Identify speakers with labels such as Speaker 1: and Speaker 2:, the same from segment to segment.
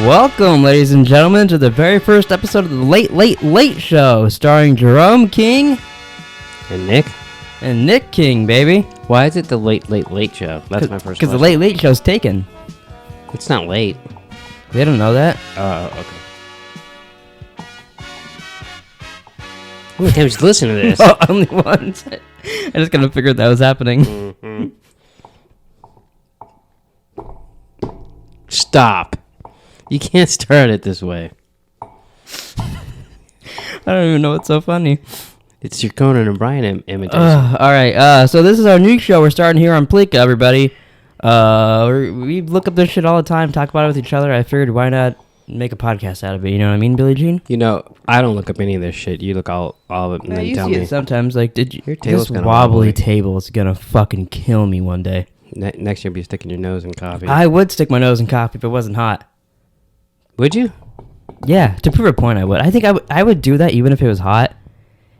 Speaker 1: Welcome, ladies and gentlemen, to the very first episode of the Late Late Late Show, starring Jerome King
Speaker 2: and Nick.
Speaker 1: And Nick King, baby.
Speaker 2: Why is it the Late Late Late Show? That's my first question.
Speaker 1: Because the Late Late Show's taken.
Speaker 2: It's not late.
Speaker 1: They don't know that.
Speaker 2: Oh, okay. How many times you listen to this?
Speaker 1: Oh, only once. I just kind of figured that was happening.
Speaker 2: Mm-hmm. Stop. You can't start it this way.
Speaker 1: I don't even know what's so funny.
Speaker 2: It's your Conan O'Brien imitation.
Speaker 1: All right. So this is our new show. We're starting here on Pleeka, everybody. We look up this shit all the time, talk about it with each other. I figured, why not make a podcast out of it? You know what I mean, Billie Jean?
Speaker 2: You know, I don't look up any of this shit. You look all of it and then
Speaker 1: you
Speaker 2: tell
Speaker 1: see
Speaker 2: me.
Speaker 1: It sometimes, like,
Speaker 2: Your table's
Speaker 1: this
Speaker 2: kinda
Speaker 1: wobbly table is gonna fucking kill me one day.
Speaker 2: Next you'll be sticking your nose in coffee.
Speaker 1: I would stick my nose in coffee if it wasn't hot.
Speaker 2: Would you?
Speaker 1: Yeah, to prove a point, I would. I think I would do that even if it was hot,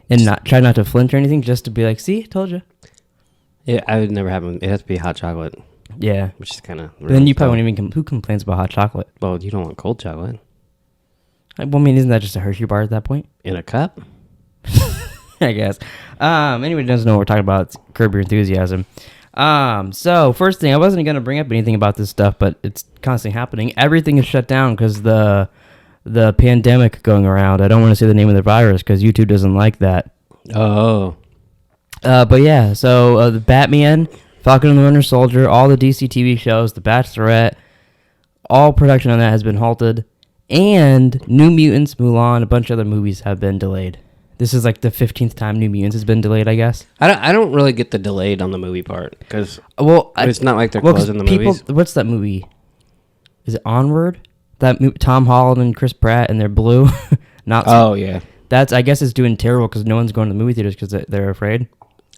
Speaker 1: and try not to flinch or anything, just to be like, "See, told you."
Speaker 2: Yeah, I would never have them. It has to be hot chocolate.
Speaker 1: Yeah,
Speaker 2: Which is kind of.
Speaker 1: Then you probably won't even. Who complains about hot chocolate?
Speaker 2: Well, you don't want cold chocolate
Speaker 1: Well, I mean, isn't that just a Hershey bar at that point?
Speaker 2: in a cup.
Speaker 1: I guess. Anybody doesn't know what we're talking about, it's Curb Your Enthusiasm. So first thing, I wasn't gonna bring up anything about this stuff, but it's constantly happening. Everything is shut down because the pandemic going around. I don't want to say the name of the virus because YouTube doesn't like that.
Speaker 2: Oh.
Speaker 1: But yeah, so the Batman, Falcon and the Winter Soldier, all the DC TV shows, The Bachelorette, all production on that has been halted, and New Mutants, Mulan, a bunch of other movies have been delayed. This is like the 15th time New Mutants has been delayed, I guess.
Speaker 2: I don't really get the delayed on the movie part because it's not like they're
Speaker 1: 'cause
Speaker 2: closing the movies.
Speaker 1: What's that movie? Is it Onward? That Tom Holland and Chris Pratt and they're blue.
Speaker 2: Yeah.
Speaker 1: That's, I guess it's doing terrible because no one's going to the movie theaters because they're afraid.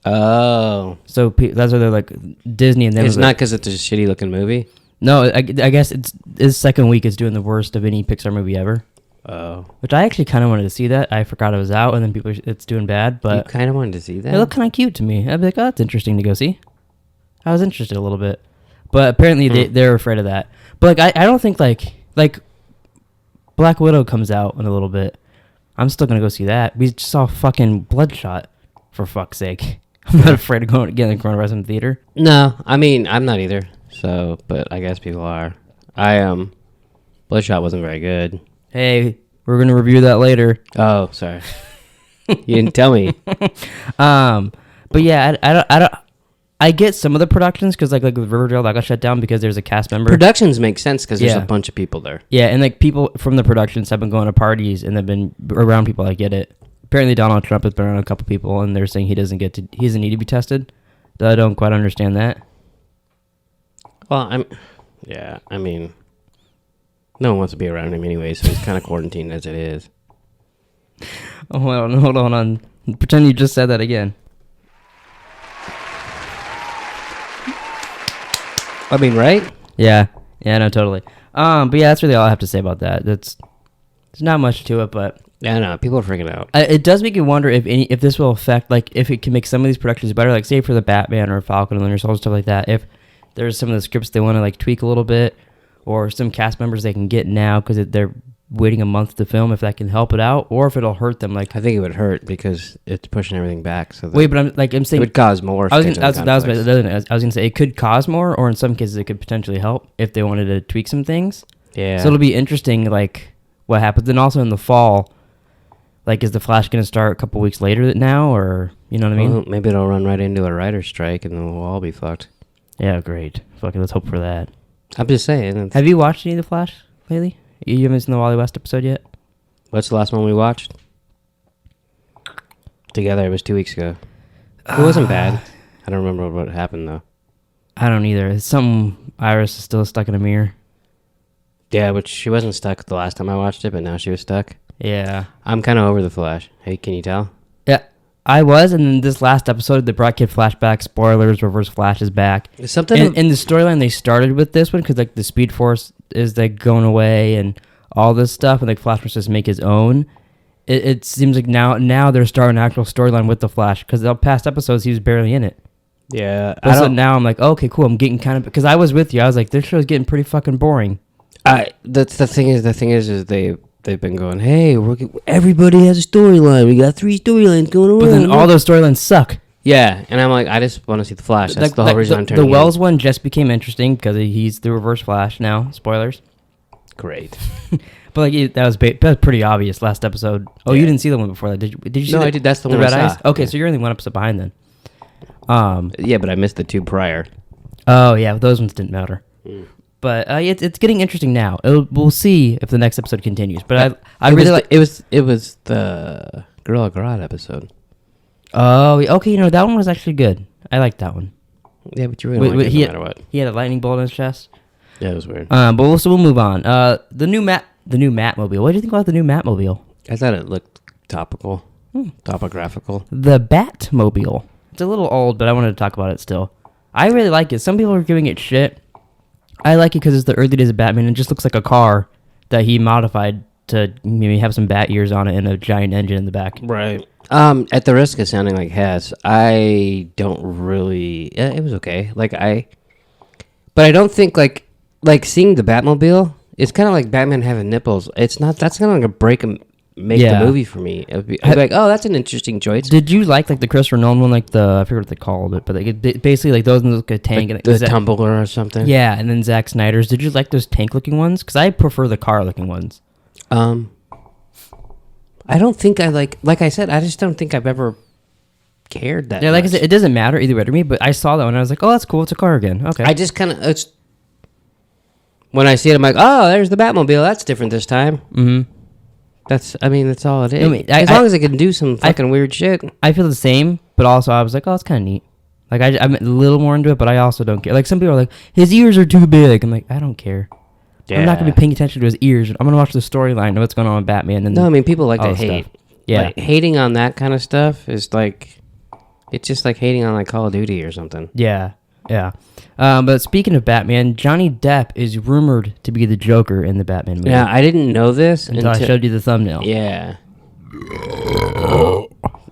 Speaker 2: Oh.
Speaker 1: So that's why they're like Disney and them.
Speaker 2: It's not because it's a shitty looking movie.
Speaker 1: No, I guess its second week is doing the worst of any Pixar movie ever.
Speaker 2: Oh.
Speaker 1: Which I actually kind of wanted to see that. I forgot it was out, and then it's doing bad. But
Speaker 2: you kind of wanted to see that?
Speaker 1: It looked kind of cute to me. I'd be like, oh, that's interesting to go see. I was interested a little bit. But apparently they're afraid of that. But like I don't think like Black Widow comes out in a little bit. I'm still going to go see that. We just saw fucking Bloodshot, for fuck's sake. I'm not afraid of getting the coronavirus in the theater.
Speaker 2: No, I mean, I'm not either. So, but I guess people are. Bloodshot wasn't very good.
Speaker 1: Hey, we're going to review that later.
Speaker 2: Oh, sorry. You didn't tell me.
Speaker 1: But yeah, I get some of the productions because like with Riverdale that got shut down because there's a cast member.
Speaker 2: Productions make sense because there's a bunch of people there.
Speaker 1: Yeah, and like people from the productions have been going to parties and they've been around people. I get it. Apparently Donald Trump has been around a couple people and they're saying he doesn't need to be tested. I don't quite understand that.
Speaker 2: Well, I mean, no one wants to be around him anyway, so he's kind of quarantined as it is.
Speaker 1: Oh, hold on. Pretend you just said that again.
Speaker 2: I mean, right?
Speaker 1: Yeah, no, totally. But yeah, that's really all I have to say about that. There's not much to it, but
Speaker 2: yeah, no, people are freaking out.
Speaker 1: It does make you wonder if this will affect, like, if it can make some of these productions better, like say for the Batman or Falcon and the Winter Soldier, stuff like that. If there's some of the scripts they want to like tweak a little bit, or some cast members they can get now because they're waiting a month to film, if that can help it out, or if it'll hurt them. Like,
Speaker 2: I think it would hurt because it's pushing everything back. So
Speaker 1: wait, but I'm saying
Speaker 2: it would cause more.
Speaker 1: I was gonna say it could cause more, or in some cases it could potentially help if they wanted to tweak some things.
Speaker 2: Yeah.
Speaker 1: So it'll be interesting, like what happens. Then also in the fall, like is the Flash gonna start a couple weeks later now, or you know what I mean? Well,
Speaker 2: maybe it'll run right into a writer's strike, and then we'll all be fucked.
Speaker 1: Yeah, great. Fuck it, let's hope for that.
Speaker 2: I'm just saying.
Speaker 1: Have you watched any of the Flash lately? You haven't seen the Wally West episode yet?
Speaker 2: What's the last one we watched? Together, it was 2 weeks ago. It wasn't bad. I don't remember what happened, though.
Speaker 1: I don't either. It's something Iris is still stuck in a mirror.
Speaker 2: Yeah, but she wasn't stuck the last time I watched it, but now she was stuck.
Speaker 1: Yeah.
Speaker 2: I'm kind of over the Flash. Hey, can you tell?
Speaker 1: Yeah, I was, and then this last episode, the brought kid flashback, spoilers, Reverse Flash is back.
Speaker 2: Something
Speaker 1: in the storyline they started with this one, because like the Speed Force is like going away and all this stuff, and like Flash must just make his own. It seems like now they're starting an actual storyline with the Flash, because the past episodes he was barely in it.
Speaker 2: Yeah.
Speaker 1: So now I'm like, okay, cool. I'm getting kind of, because I was with you. I was like, this show's getting pretty fucking boring.
Speaker 2: That's the thing is they've been going, hey, everybody has a storyline. We got 3 storylines going on.
Speaker 1: But then all those storylines suck.
Speaker 2: Yeah, and I'm like, I just want to see the Flash. That's the whole reason I'm turning.
Speaker 1: The Wells one just became interesting because he's the Reverse Flash now. Spoilers.
Speaker 2: Great.
Speaker 1: But like that was pretty obvious last episode. Oh, you didn't see the one before that, did you? Did you see?
Speaker 2: No, I did. That's the one
Speaker 1: Red
Speaker 2: I
Speaker 1: Eyes.
Speaker 2: saw.
Speaker 1: Okay, so you're only one episode behind then.
Speaker 2: Yeah, but I missed the 2 prior.
Speaker 1: Oh yeah, those ones didn't matter. But it's getting interesting now. We'll see if the next episode continues. But I really like
Speaker 2: it was the Gorilla Grodd episode.
Speaker 1: Oh, okay. You know that one was actually good. I liked that one.
Speaker 2: Yeah, but you really liked it no matter what.
Speaker 1: He had a lightning bolt in his chest.
Speaker 2: Yeah, it was weird.
Speaker 1: But we'll move on. The new Matmobile. What do you think about the new Matmobile?
Speaker 2: I thought it looked topical, topographical.
Speaker 1: The Batmobile. It's a little old, but I wanted to talk about it still. I really like it. Some people are giving it shit. I like it because it's the early days of Batman. It just looks like a car that he modified to maybe have some bat ears on it and a giant engine in the back.
Speaker 2: Right. At the risk of sounding like Hess, I don't really. Yeah, it was okay. But I don't think like seeing the Batmobile. It's kind of like Batman having nipples. It's not. That's not gonna make the movie for me. I'd be like, oh, that's an interesting choice.
Speaker 1: Did you like the Christopher Nolan one, I forget what they called it, but basically like those look like a tank,
Speaker 2: like and the tumbler or something.
Speaker 1: Yeah, and then Zack Snyder's. Did you like those tank looking ones? Because I prefer the car looking ones.
Speaker 2: I don't think I like I said, I just don't think I've ever cared that
Speaker 1: much.
Speaker 2: I
Speaker 1: said, it doesn't matter either way to me, but I saw that one and I was like, oh, that's cool. It's a car again. Okay.
Speaker 2: I just kind of, when I see it, I'm like, oh, there's the Batmobile. That's different this time.
Speaker 1: Mm-hmm.
Speaker 2: That's all it is. As long as it can do some fucking weird shit. I
Speaker 1: feel the same, but also I was like, oh, it's kind of neat. Like, I'm a little more into it, but I also don't care. Like, some people are like, his ears are too big. I'm like, I don't care. Yeah. I'm not going to be paying attention to his ears. I'm going to watch the storyline of what's going on with Batman. And
Speaker 2: no, I mean, people like to hate.
Speaker 1: Stuff. Yeah.
Speaker 2: Like, hating on that kind of stuff is like, it's just like hating on, like, Call of Duty or something.
Speaker 1: Yeah, yeah. But speaking of Batman, Johnny Depp is rumored to be the Joker in the Batman movie.
Speaker 2: Yeah, I didn't know this
Speaker 1: until I showed you the thumbnail.
Speaker 2: Yeah.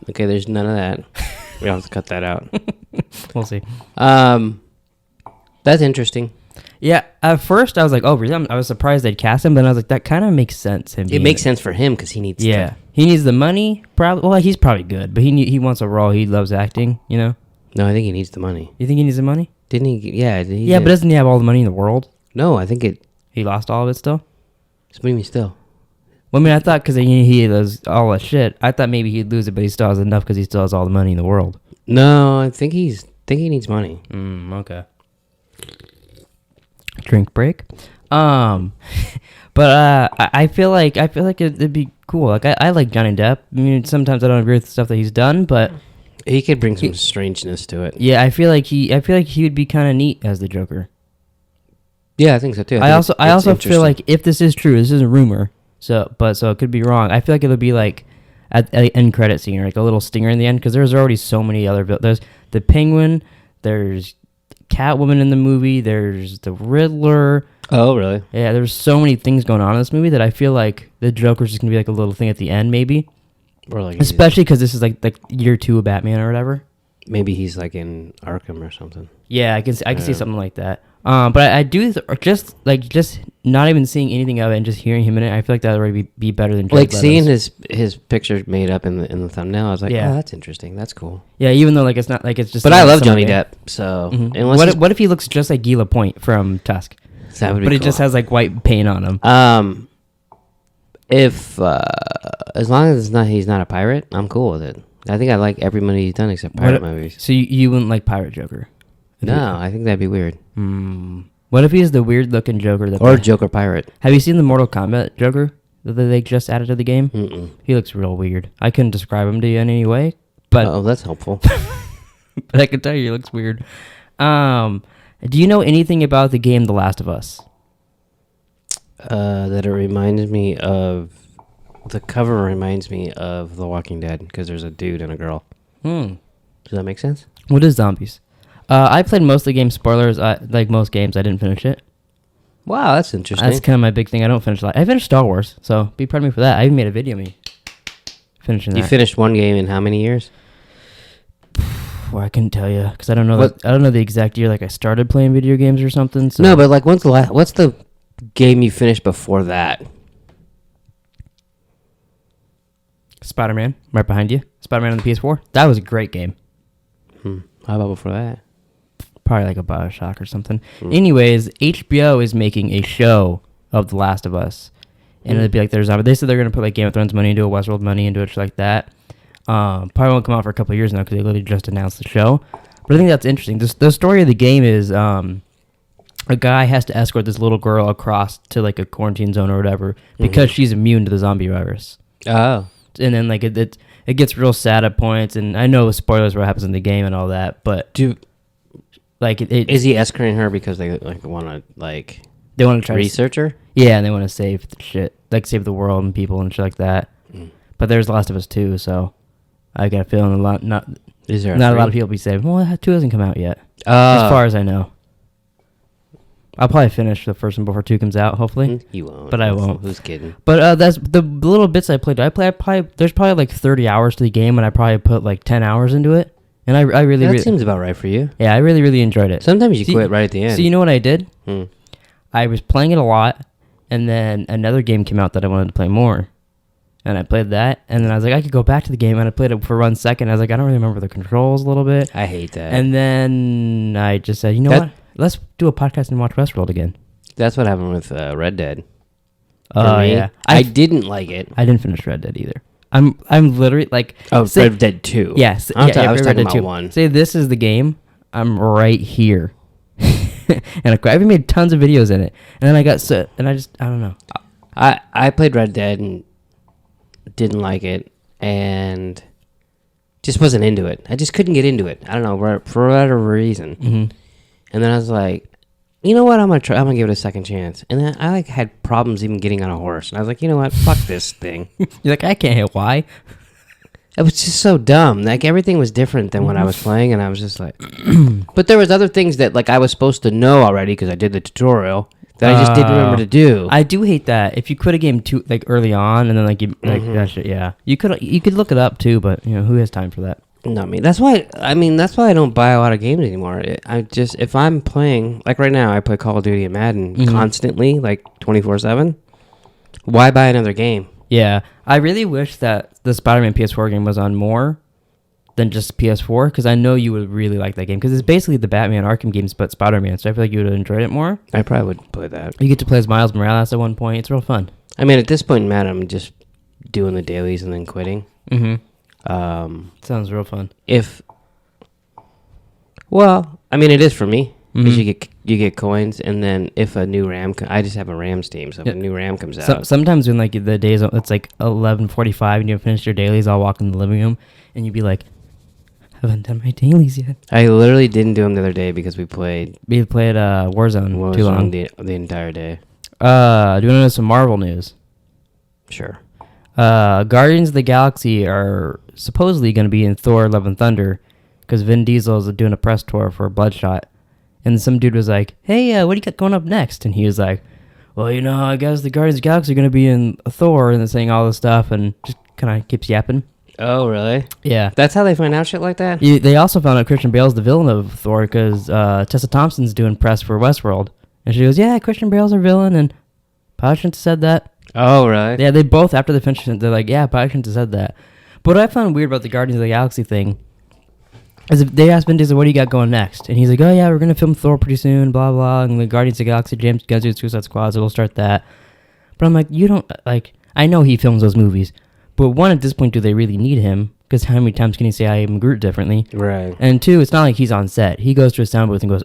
Speaker 2: Okay, there's none of that. We'll have to cut that out.
Speaker 1: We'll see.
Speaker 2: That's interesting.
Speaker 1: Yeah, at first I was like, oh, really? I was surprised they'd cast him, but I was like, that kind of makes sense.
Speaker 2: It makes sense for him because he needs
Speaker 1: he needs the money, probably. Well, he's probably good, but he wants a role. He loves acting, you know?
Speaker 2: No, I think he needs the money.
Speaker 1: You think he needs the money?
Speaker 2: Didn't he? Yeah.
Speaker 1: But doesn't he have all the money in the world?
Speaker 2: No, I think
Speaker 1: he lost all of it still?
Speaker 2: What do you mean still?
Speaker 1: Well, I mean, I thought because he does all that shit, I thought maybe he'd lose it, but he still has enough because he still has all the money in the world.
Speaker 2: No, I think he needs money.
Speaker 1: Okay. Drink break. But I feel like it'd be cool. Like I like Johnny Depp. I mean, sometimes I don't agree with the stuff that he's done, but
Speaker 2: he could bring some strangeness to it.
Speaker 1: Yeah, I feel like he would be kind of neat as the Joker.
Speaker 2: Yeah, I think so too.
Speaker 1: I also feel like if this is true, this is a rumor. So it could be wrong. I feel like it'll be like at the end credit scene, or like a little stinger in the end, because there's already so many other. There's the Penguin. There's Catwoman in the movie. There's the Riddler.
Speaker 2: Oh, really?
Speaker 1: Yeah, there's so many things going on in this movie that I feel like the Joker's just gonna be like a little thing at the end, maybe.
Speaker 2: Or like,
Speaker 1: especially because this is like year 2 of Batman or whatever.
Speaker 2: Maybe he's like in Arkham or something.
Speaker 1: Yeah, I can see something like that. But I do just not even seeing anything of it and just hearing him in it. I feel like that would already be better than Jared Leto's.
Speaker 2: Seeing his picture made up in the thumbnail. I was like, oh, that's interesting. That's cool.
Speaker 1: Yeah, even though it's not like it's just.
Speaker 2: But I love Johnny Depp. So
Speaker 1: what if he looks just like Guy Lapointe from Tusk?
Speaker 2: That would be
Speaker 1: but
Speaker 2: cool.
Speaker 1: He just has like white paint on him.
Speaker 2: If as long as he's not a pirate, I'm cool with it. I think I like every movie he's done except pirate movies.
Speaker 1: So you wouldn't like Pirate Joker?
Speaker 2: No, I think that'd be weird.
Speaker 1: What if he's the weird looking Joker
Speaker 2: Joker pirate?
Speaker 1: Have you seen the Mortal Kombat Joker that they just added to the game?
Speaker 2: Mm-mm.
Speaker 1: He looks real weird. I couldn't describe him to you in any way, but
Speaker 2: that's helpful.
Speaker 1: But I can tell you he looks weird. Do you know anything about the game The Last of Us?
Speaker 2: That it reminds me of. The cover reminds me of The Walking Dead because there's a dude and a girl. Does that make sense?
Speaker 1: What is zombies? I played most of the game. Spoilers, like most games, I didn't finish it.
Speaker 2: Wow, that's interesting.
Speaker 1: That's kind of my big thing. I don't finish a lot. I finished Star Wars, so be proud of me for that. I even made a video of me finishing that.
Speaker 2: You finished one game in how many years?
Speaker 1: Well, I couldn't tell you because I don't know. I don't know the exact year. Like I started playing video games or something. So.
Speaker 2: No, but like what's the game you finished before that?
Speaker 1: Spider-Man, right behind you. Spider-Man on the PS4. That was a great game.
Speaker 2: How about before that?
Speaker 1: Probably like a BioShock or something. Anyways, HBO is making a show of The Last of Us. And it'd be like they said they're going to put like Game of Thrones money into it, Westworld money into it, shit like that. Probably won't come out for a couple of years now because they literally just announced the show. But I think that's interesting. The story of the game is a guy has to escort this little girl across to like a quarantine zone or whatever because she's immune to the zombie virus.
Speaker 2: Oh.
Speaker 1: And then like it gets real sad at points, and I know spoilers what happens in the game and all that, but like
Speaker 2: is he escorting her because they like want to like
Speaker 1: they want to try
Speaker 2: research her?
Speaker 1: Yeah, and they want to save the shit, like save the world and people and shit like that. But there's The Last of Us 2, so I got a feeling a lot not a lot of people will be saved. Well, 2 hasn't come out yet, as far as I know. I'll probably finish the first one before 2 comes out, hopefully.
Speaker 2: You won't.
Speaker 1: But I won't.
Speaker 2: Who's kidding?
Speaker 1: But that's the little bits I played. There's probably like 30 hours to the game, and I probably put like 10 hours into it. And I really...
Speaker 2: That seems about right for you.
Speaker 1: Yeah, I really, really enjoyed it.
Speaker 2: Sometimes you quit right at the end.
Speaker 1: So you know what I did? I was playing it a lot, and then another game came out that I wanted to play more. And I played that, and then I was like, I could go back to the game, and I played it for 1 second. I was like, I don't really remember the controls a little bit.
Speaker 2: I hate that.
Speaker 1: And then I just said, you know what? Let's do a podcast and watch Westworld again.
Speaker 2: That's what happened with Red Dead.
Speaker 1: Oh, yeah.
Speaker 2: I didn't like it.
Speaker 1: I didn't finish Red Dead either. I'm literally like...
Speaker 2: Red Dead 2.
Speaker 1: Yes.
Speaker 2: I was talking about 1.
Speaker 1: Say this is the game. I'm right here. And I even made tons of videos in it. And then I got... and I don't know.
Speaker 2: I played Red Dead and didn't like it. And just wasn't into it. I just couldn't get into it. I don't know. For whatever reason. Mm-hmm. And then I was like, you know what? I'm gonna give it a second chance. And then I like had problems even getting on a horse. And I was like, you know what? Fuck this thing.
Speaker 1: You're like, I can't hit Y.
Speaker 2: It was just so dumb. Like everything was different than when I was playing, and I was just like, but there was other things that like I was supposed to know already because I did the tutorial that I just didn't remember to do.
Speaker 1: I do hate that. If you quit a game too like early on, and then like you like that shit, yeah, you could look it up too, but you know who has time for that?
Speaker 2: Not me. That's why I don't buy a lot of games anymore. If I'm playing, like right now, I play Call of Duty and Madden constantly, like 24/7. Why buy another game?
Speaker 1: Yeah, I really wish that the Spider-Man PS4 game was on more than just PS4, because I know you would really like that game, because it's basically the Batman Arkham games, but Spider-Man, so I feel like you would have enjoyed it more.
Speaker 2: I probably would play that.
Speaker 1: You get to play as Miles Morales at one point. It's real fun.
Speaker 2: I mean, at this point in Madden, I'm just doing the dailies and then quitting.
Speaker 1: Sounds real fun.
Speaker 2: Well, I mean, it is for me because you get coins, and then if a new RAM, I just have a Rams team, so if a new RAM comes out,
Speaker 1: sometimes when like the days it's like 11:45 and you finish your dailies, I'll walk in the living room and you'd be like, I haven't done my dailies yet.
Speaker 2: I literally didn't do them the other day because we played
Speaker 1: Warzone too long
Speaker 2: the entire day.
Speaker 1: Do you want to know some Marvel news?
Speaker 2: Sure.
Speaker 1: Guardians of the Galaxy are supposedly going to be in Thor: Love and Thunder because Vin Diesels is doing a press tour for Bloodshot. And some dude was like, hey, what do you got going up next? And he was like, well, you know, I guess the Guardians of the Galaxy are going to be in Thor, and they're saying all this stuff, and just kind of keeps yapping.
Speaker 2: Oh, really?
Speaker 1: Yeah.
Speaker 2: That's how they find out shit like that?
Speaker 1: They also found out Christian Bale's the villain of Thor because Tessa Thompson's doing press for Westworld. And she goes, yeah, Christian Bale's our villain, and probably shouldn't have said that.
Speaker 2: Oh, really?
Speaker 1: Yeah, they both, after they finished it, they're like, yeah, probably shouldn't have said that. But what I found weird about the Guardians of the Galaxy thing is if they asked Vin Diesel, what do you got going next? And he's like, oh, yeah, we're going to film Thor pretty soon, blah, blah. And the Guardians of the Galaxy, James Gunn's doing Suicide Squad, so we'll start that. But I'm like, you don't, like, I know he films those movies. But one, at this point, do they really need him? Because how many times can he say I am Groot differently?
Speaker 2: Right.
Speaker 1: And two, it's not like he's on set. He goes to a sound booth and goes,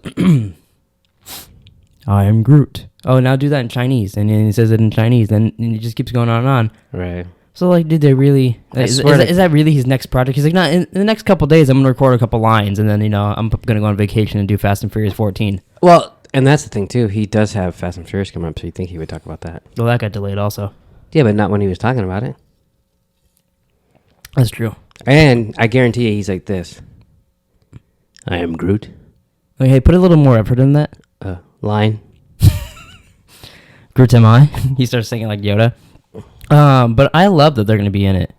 Speaker 1: I am Groot. Oh, now do that in Chinese. And then he says it in Chinese. And it just keeps going on and on.
Speaker 2: Right.
Speaker 1: So, like, did they really... Is that really his next project? He's like, no, in the next couple days, I'm going to record a couple lines. And then, you know, I'm going to go on vacation and do Fast and Furious 14.
Speaker 2: Well, and that's the thing, too. He does have Fast and Furious coming up, so you'd think he would talk about that.
Speaker 1: Well, that got delayed also.
Speaker 2: Yeah, but not when he was talking about it.
Speaker 1: That's true.
Speaker 2: And I guarantee you he's like this. I am Groot.
Speaker 1: Like, hey, put a little more effort in that.
Speaker 2: Line.
Speaker 1: Groot am I? He starts singing like Yoda. But I love that they're going to be in it.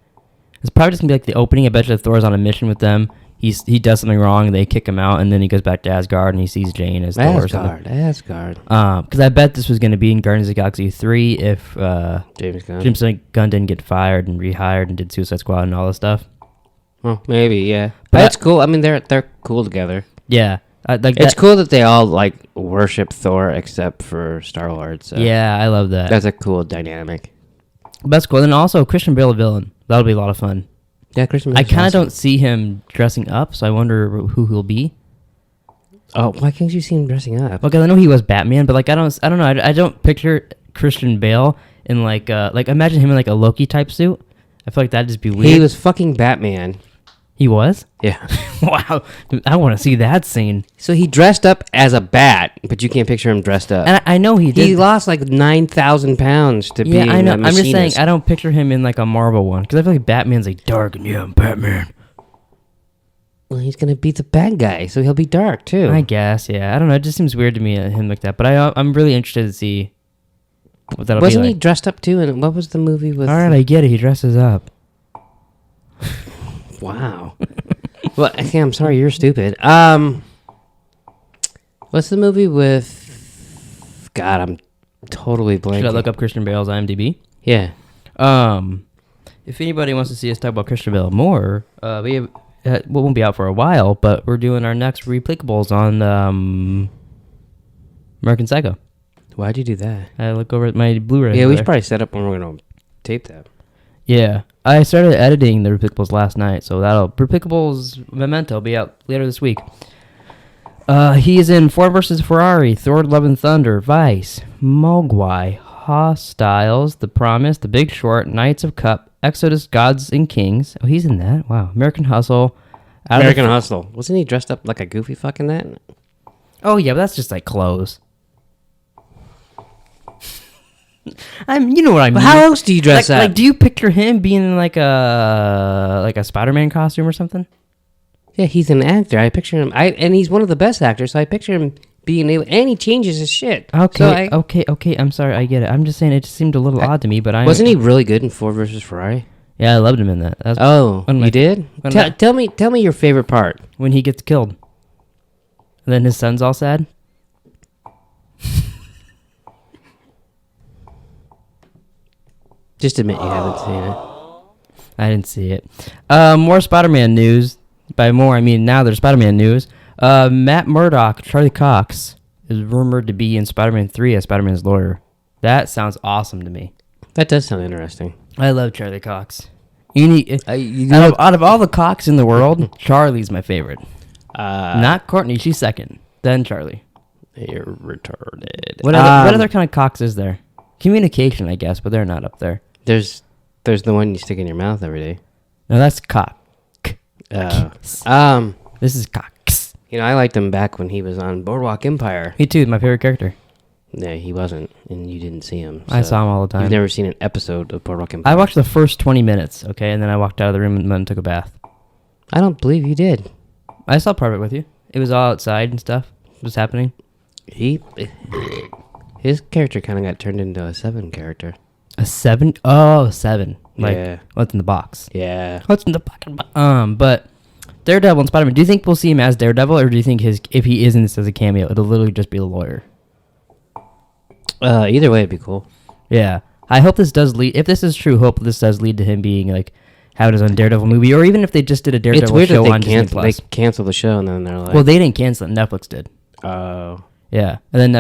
Speaker 1: It's probably just going to be like the opening. I bet you Thor's on a mission with them. he does something wrong, and they kick him out, and then he goes back to Asgard, and he sees Jane as Thor or something.
Speaker 2: Asgard.
Speaker 1: Because I bet this was going to be in Guardians of the Galaxy 3 if
Speaker 2: James
Speaker 1: Gunn didn't get fired and rehired and did Suicide Squad and all this stuff.
Speaker 2: Well, maybe, yeah. But that's cool. I mean, they're cool together.
Speaker 1: Yeah.
Speaker 2: It's cool that they all, like, worship Thor except for Star-Lord. So
Speaker 1: yeah, I love that.
Speaker 2: That's a cool dynamic.
Speaker 1: That's cool. And also, Christian Bale, a villain. That'll be a lot of fun.
Speaker 2: Yeah, Christian Bale.
Speaker 1: I kind of don't see him dressing up, so I wonder who he'll be.
Speaker 2: Oh, why can't you see him dressing up?
Speaker 1: Because I know he was Batman, but like I don't know. I don't picture Christian Bale in like imagine him in like a Loki type suit. I feel like that'd just be weird.
Speaker 2: He was fucking Batman.
Speaker 1: He was?
Speaker 2: Yeah.
Speaker 1: Wow. Dude, I want to see that scene.
Speaker 2: So he dressed up as a bat, but you can't picture him dressed up.
Speaker 1: And I know he did.
Speaker 2: He lost like 9,000 pounds to be.
Speaker 1: I know. I'm just saying I don't picture him in like a Marvel one because I feel like Batman's like dark and I'm Batman.
Speaker 2: Well, he's gonna be the bad guy, so he'll be dark too.
Speaker 1: I guess. Yeah. I don't know. It just seems weird to me him like that. But I'm really interested to see what that'll be like.
Speaker 2: Wasn't he dressed up too? And what was the movie with?
Speaker 1: All right, I get it. He dresses up.
Speaker 2: Wow. Well, okay, I'm sorry, you're stupid. What's the movie with? God, I'm totally blanking.
Speaker 1: Should I look up Christian Bale's IMDb?
Speaker 2: Yeah.
Speaker 1: If anybody wants to see us talk about Christian Bale more, we won't be out for a while, but we're doing our next Replicables on American Psycho.
Speaker 2: Why'd you do that?
Speaker 1: I look over at my Blu-ray.
Speaker 2: Yeah, we should probably set up when we're gonna tape that.
Speaker 1: Yeah, I started editing the Replicables last night, so Replicables Memento will be out later this week. He's in Ford vs. Ferrari, Thor: Love and Thunder, Vice, Mogwai, Hostiles, The Promise, The Big Short, Knights of Cup, Exodus, Gods and Kings. Oh, he's in that. Wow. American Hustle.
Speaker 2: American Hustle. Wasn't he dressed up like a goofy fuck in that?
Speaker 1: Oh yeah, but that's just like clothes. You know what I mean.
Speaker 2: But how else do you dress up?
Speaker 1: Like, do you picture him being in like a Spider-Man costume or something?
Speaker 2: Yeah, he's an actor. I picture him. And he's one of the best actors. So I picture him being able. And he changes his shit.
Speaker 1: Okay, okay. I'm sorry. I get it. I'm just saying it just seemed a little odd to me. But
Speaker 2: wasn't he really good in Ford vs. Ferrari?
Speaker 1: Yeah, I loved him in that.
Speaker 2: You did? Tell me your favorite part.
Speaker 1: When he gets killed, and then his son's all sad.
Speaker 2: Just admit you haven't seen it.
Speaker 1: I didn't see it. More Spider-Man news. By more, I mean now there's Spider-Man news. Matt Murdock, Charlie Cox, is rumored to be in Spider-Man 3 as Spider-Man's lawyer. That sounds awesome to me.
Speaker 2: That does sound interesting.
Speaker 1: I love Charlie Cox. Out of all the Cox in the world, Charlie's my favorite. Not Courtney, she's second. Then Charlie.
Speaker 2: You're retarded.
Speaker 1: What other kind of Cox is there? Communication, I guess, but they're not up there.
Speaker 2: There's the one you stick in your mouth every day.
Speaker 1: No, that's Cox. This is Cox.
Speaker 2: You know, I liked him back when he was on Boardwalk Empire.
Speaker 1: Me too, my favorite character.
Speaker 2: Yeah, he wasn't, and you didn't see him.
Speaker 1: So I saw him all the time.
Speaker 2: You've never seen an episode of Boardwalk Empire.
Speaker 1: I watched the first 20 minutes, okay, and then I walked out of the room and took a bath.
Speaker 2: I don't believe you did.
Speaker 1: I saw part of it with you. It was all outside and stuff. It was happening.
Speaker 2: His character kind of got turned into a 7 character.
Speaker 1: A 7? Oh, 7. Like,
Speaker 2: yeah.
Speaker 1: What's in the box?
Speaker 2: Yeah.
Speaker 1: What's in the fucking box? But Daredevil and Spider-Man, do you think we'll see him as Daredevil, or do you think if he is in this as a cameo, it'll literally just be the lawyer?
Speaker 2: Either way, it'd be cool.
Speaker 1: Yeah. I hope this does lead, if this is true, hope this does lead to him being like, having his own Daredevil movie, or even if they just did a Daredevil show on Disney Plus.
Speaker 2: They cancel the show and then they're like...
Speaker 1: Well, they didn't cancel it. Netflix did.
Speaker 2: Oh.
Speaker 1: Yeah. And then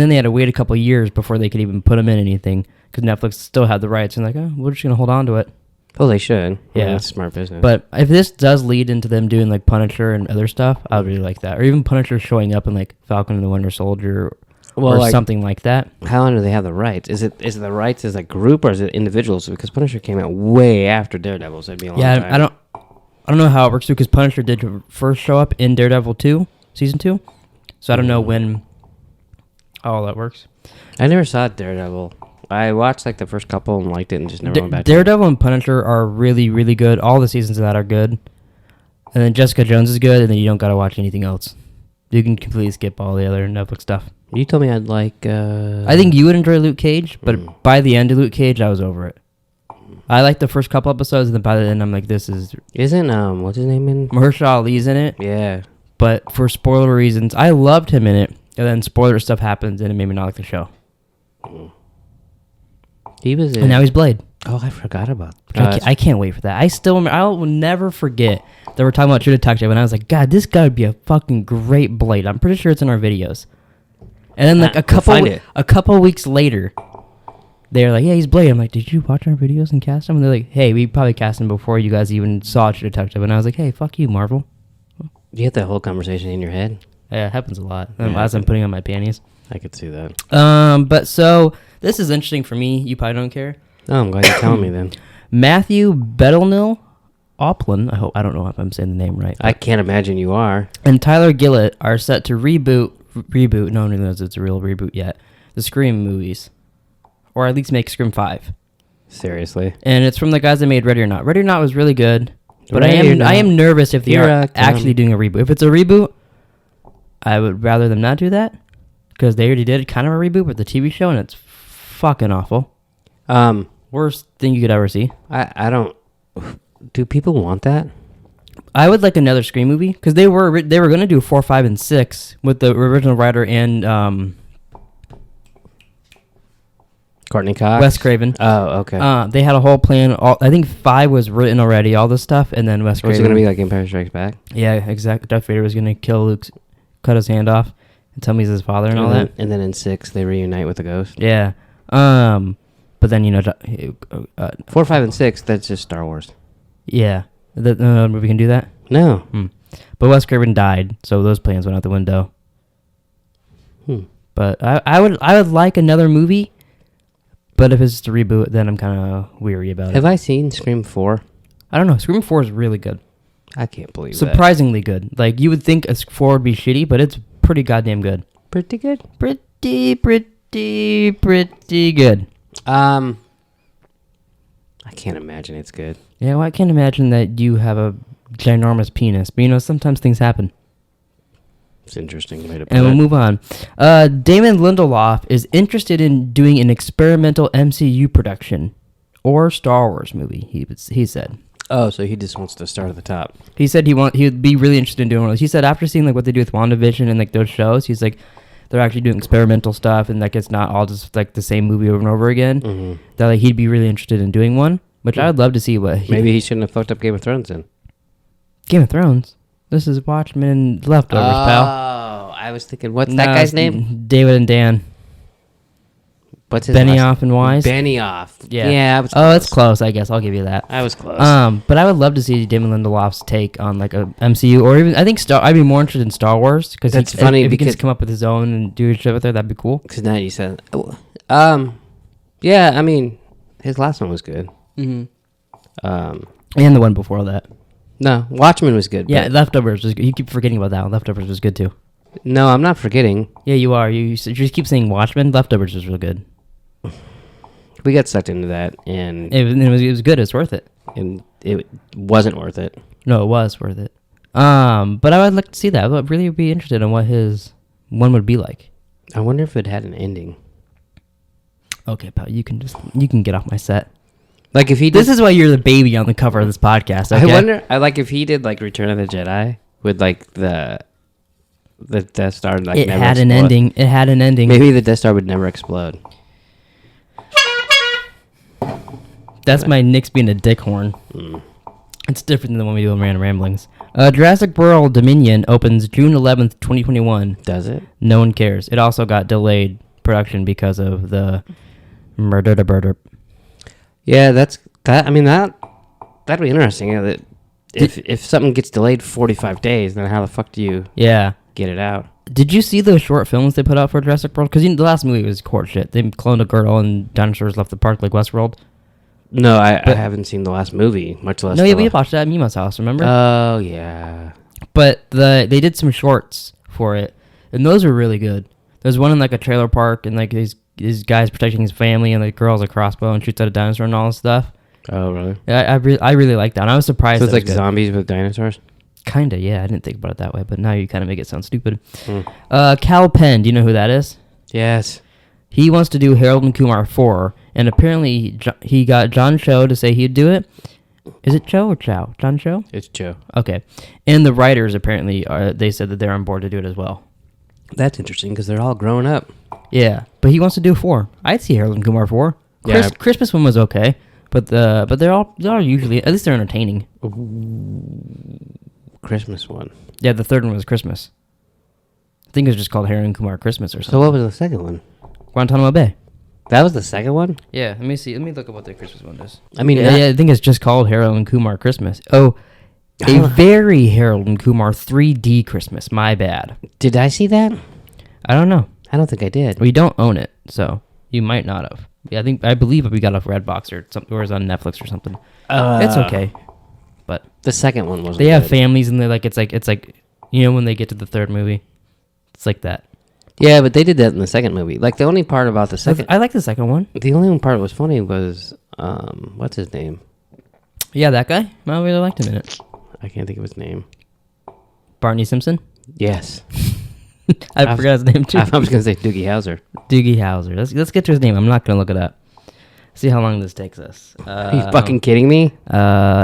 Speaker 1: they had to wait a couple of years before they could even put him in anything, because Netflix still had the rights, and like, oh, we're just going to hold on to it.
Speaker 2: Well, they should.
Speaker 1: Yeah.
Speaker 2: That's smart business.
Speaker 1: But if this does lead into them doing like Punisher and other stuff, I would really like that. Or even Punisher showing up in like Falcon and the Winter Soldier, or like, something like that.
Speaker 2: How long do they have the rights? Is it the rights as a group, or is it individuals? Because Punisher came out way after Daredevil, so it'd be a long time.
Speaker 1: I don't know how it works too, because Punisher did first show up in Daredevil 2, season 2. So I don't know when all that works. I
Speaker 2: never saw Daredevil. I watched like the first couple and liked it and just never went back to it.
Speaker 1: Daredevil and Punisher are really, really good. All the seasons of that are good. And then Jessica Jones is good, and then you don't got to watch anything else. You can completely skip all the other Netflix stuff.
Speaker 2: You told me I'd like...
Speaker 1: I think you would enjoy Luke Cage, but by the end of Luke Cage, I was over it. I like the first couple episodes, and then by the end, I'm like, this is...
Speaker 2: Isn't, what's his name in?
Speaker 1: Mahershala Ali's in it.
Speaker 2: Yeah.
Speaker 1: But for spoiler reasons, I loved him in it, and then spoiler stuff happens, and it made me not like the show.
Speaker 2: He was in...
Speaker 1: And now he's Blade.
Speaker 2: Oh, I forgot about
Speaker 1: I can't wait for that. I still remember, I will never forget that we're talking about True Detective, and I was like, God, this guy would be a fucking great Blade. I'm pretty sure it's in our videos. And then like a couple weeks later, they're like, yeah, he's Blade. I'm like, did you watch our videos and cast him? And they're like, hey, we probably cast him before you guys even saw True Detective. And I was like, hey, fuck you, Marvel.
Speaker 2: You get that whole conversation in your head?
Speaker 1: Yeah, it happens a lot. As I'm putting on my panties.
Speaker 2: I could see that.
Speaker 1: But so, this is interesting for me. You probably don't care.
Speaker 2: Oh, I'm glad you're telling me then.
Speaker 1: Matthew Bettinelli-Olpin, I don't know if I'm saying the name right.
Speaker 2: I can't imagine you are.
Speaker 1: And Tyler Gillett are set to reboot, no one knows it's a real reboot yet, the Scream movies. Or at least make Scream 5.
Speaker 2: Seriously.
Speaker 1: And it's from the guys that made Ready or Not. Ready or Not was really good. But I am nervous if they are actually doing a reboot. If it's a reboot, I would rather them not do that. Because they already did kind of a reboot with the TV show, and it's fucking awful. Worst thing you could ever see.
Speaker 2: I don't... Do people want that?
Speaker 1: I would like another Scream movie. Because they were going to do 4, 5, and 6 with the original writer and...
Speaker 2: Courtney Cox?
Speaker 1: Wes Craven.
Speaker 2: Oh, okay.
Speaker 1: They had a whole plan. I think 5 was written already, all this stuff, and then Wes Craven.
Speaker 2: Was it going to be like Empire Strikes Back?
Speaker 1: Yeah, exactly. Darth Vader was going to kill Luke, cut his hand off, and tell me he's his father and all that.
Speaker 2: And then in 6, they reunite with the ghost?
Speaker 1: Yeah. But then,
Speaker 2: 4, 5, and 6, that's just Star Wars.
Speaker 1: Yeah. The movie can do that?
Speaker 2: No.
Speaker 1: But Wes Craven died, so those plans went out the window. But I would like another movie. But if it's just a reboot, then I'm kind of weary about it.
Speaker 2: Have I seen Scream 4?
Speaker 1: I don't know. Scream 4 is really good.
Speaker 2: I can't believe that.
Speaker 1: Surprisingly good. Like, you would think a 4 would be shitty, but it's pretty goddamn good.
Speaker 2: Pretty good?
Speaker 1: Pretty good.
Speaker 2: I can't imagine it's good.
Speaker 1: Yeah, well, I can't imagine that you have a ginormous penis. But, sometimes things happen.
Speaker 2: It's an interesting way to put it.
Speaker 1: And we'll move on. Damon Lindelof is interested in doing an experimental MCU production or Star Wars movie, he said.
Speaker 2: Oh, so he just wants to start at the top.
Speaker 1: He said he would be really interested in doing one of those. He said after seeing like what they do with WandaVision and like those shows, he's like, they're actually doing experimental stuff and like it's not all just like the same movie over and over again. Mm-hmm. That like he'd be really interested in doing one, which I would love to see what.
Speaker 2: Maybe he shouldn't have fucked up Game of Thrones then.
Speaker 1: Game of Thrones? This is Watchmen Leftovers, pal.
Speaker 2: Oh, I was thinking, what's that guy's name?
Speaker 1: David and Dan.
Speaker 2: What's his
Speaker 1: Benioff and Wise?
Speaker 2: Benioff.
Speaker 1: Yeah.
Speaker 2: I was close.
Speaker 1: It's close, I guess. I'll give you that.
Speaker 2: I was close.
Speaker 1: But I would love to see Damon Lindelof's take on like a MCU or even, I think I'd be more interested in Star Wars because
Speaker 2: that's funny
Speaker 1: if he
Speaker 2: because
Speaker 1: can come up with his own and do his shit with it, that'd be cool.
Speaker 2: Because now you said, yeah, I mean, his last one was good.
Speaker 1: Mm-hmm. And the one before that.
Speaker 2: No, Watchmen was good.
Speaker 1: Yeah, Leftovers was good. You keep forgetting about that one. Leftovers was good too.
Speaker 2: No, I'm not forgetting.
Speaker 1: Yeah, you are. You just keep saying Watchmen. Leftovers was real good.
Speaker 2: We got sucked into that, and
Speaker 1: it was good. It's worth it.
Speaker 2: And it wasn't worth it.
Speaker 1: No, it was worth it. But I would like to see that. I would really be interested in what his one would be like.
Speaker 2: I wonder if it had an ending.
Speaker 1: Okay, pal, you can get off my set.
Speaker 2: Like if he did,
Speaker 1: this is why you're the baby on the cover of this podcast. Okay?
Speaker 2: I wonder. I like if he did like Return of the Jedi with like the Death Star. Like
Speaker 1: it
Speaker 2: never
Speaker 1: had an ending. It had an ending.
Speaker 2: Maybe the Death Star would never explode.
Speaker 1: That's my Nick's being a dick horn. It's different than the one we do in Random Ramblings. Jurassic World Dominion opens June 11th, 2021.
Speaker 2: Does it?
Speaker 1: No one cares. It also got delayed production because of the murder.
Speaker 2: Yeah, I mean, that'd be interesting. Yeah, that if something gets delayed 45 days, then how the fuck do you get it out?
Speaker 1: Did you see those short films they put out for Jurassic World? Because the last movie was court shit. They cloned a girl and dinosaurs left the park like Westworld.
Speaker 2: No, I haven't seen the last movie, much less.
Speaker 1: No, yeah, we watched that at Mima's house, remember?
Speaker 2: Oh, yeah.
Speaker 1: But they did some shorts for it, and those were really good. There's one in like a trailer park, and like these guys protecting his family, and the girl's a crossbow and shoots at a dinosaur and all this stuff.
Speaker 2: Oh, really?
Speaker 1: I really like that. And I was surprised.
Speaker 2: So it's like zombies with dinosaurs?
Speaker 1: Kinda, yeah. I didn't think about it that way, but now you kind of make it sound stupid. Cal Penn, do you know who that is?
Speaker 2: Yes.
Speaker 1: He wants to do Harold and Kumar 4, and apparently he got John Cho to say he'd do it. Is it Cho or Chow? John Cho?
Speaker 2: It's Joe.
Speaker 1: Okay. And the writers apparently they said that they're on board to do it as well.
Speaker 2: That's interesting because they're all grown up.
Speaker 1: Yeah, but he wants to do 4. I'd see Harold and Kumar 4.
Speaker 2: Yeah.
Speaker 1: Christmas one was okay, but they're all usually, at least they're entertaining.
Speaker 2: Christmas one.
Speaker 1: Yeah, the third one was Christmas. I think it was just called Harold and Kumar Christmas or something.
Speaker 2: So what was the second one?
Speaker 1: Guantanamo Bay.
Speaker 2: That was the second one?
Speaker 1: Yeah, let me see. Let me look up what the Christmas one is.
Speaker 2: I mean,
Speaker 1: yeah, I think it's just called Harold and Kumar Christmas. Oh, a very Harold and Kumar 3D Christmas. My bad.
Speaker 2: Did I see that?
Speaker 1: I don't know.
Speaker 2: I don't think I did.
Speaker 1: We don't own it, so you might not have. Yeah, I believe we got off Redbox or something, or it's on Netflix or something. It's okay, but
Speaker 2: the second one wasn't.
Speaker 1: They have
Speaker 2: good.
Speaker 1: families and they're like it's like when they get to the third movie, it's like that.
Speaker 2: Yeah, but they did that in the second movie. Like the only part about the second,
Speaker 1: I like the second one.
Speaker 2: the only part that was funny was what's his name?
Speaker 1: Yeah, that guy. I really liked him in it.
Speaker 2: I can't think of his name.
Speaker 1: Barney Simpson.
Speaker 2: Yes,
Speaker 1: I forgot his name too.
Speaker 2: I was gonna say Doogie Howser.
Speaker 1: Doogie Howser. Let's get to his name. I'm not gonna look it up. See how long this takes us.
Speaker 2: Are you fucking kidding me?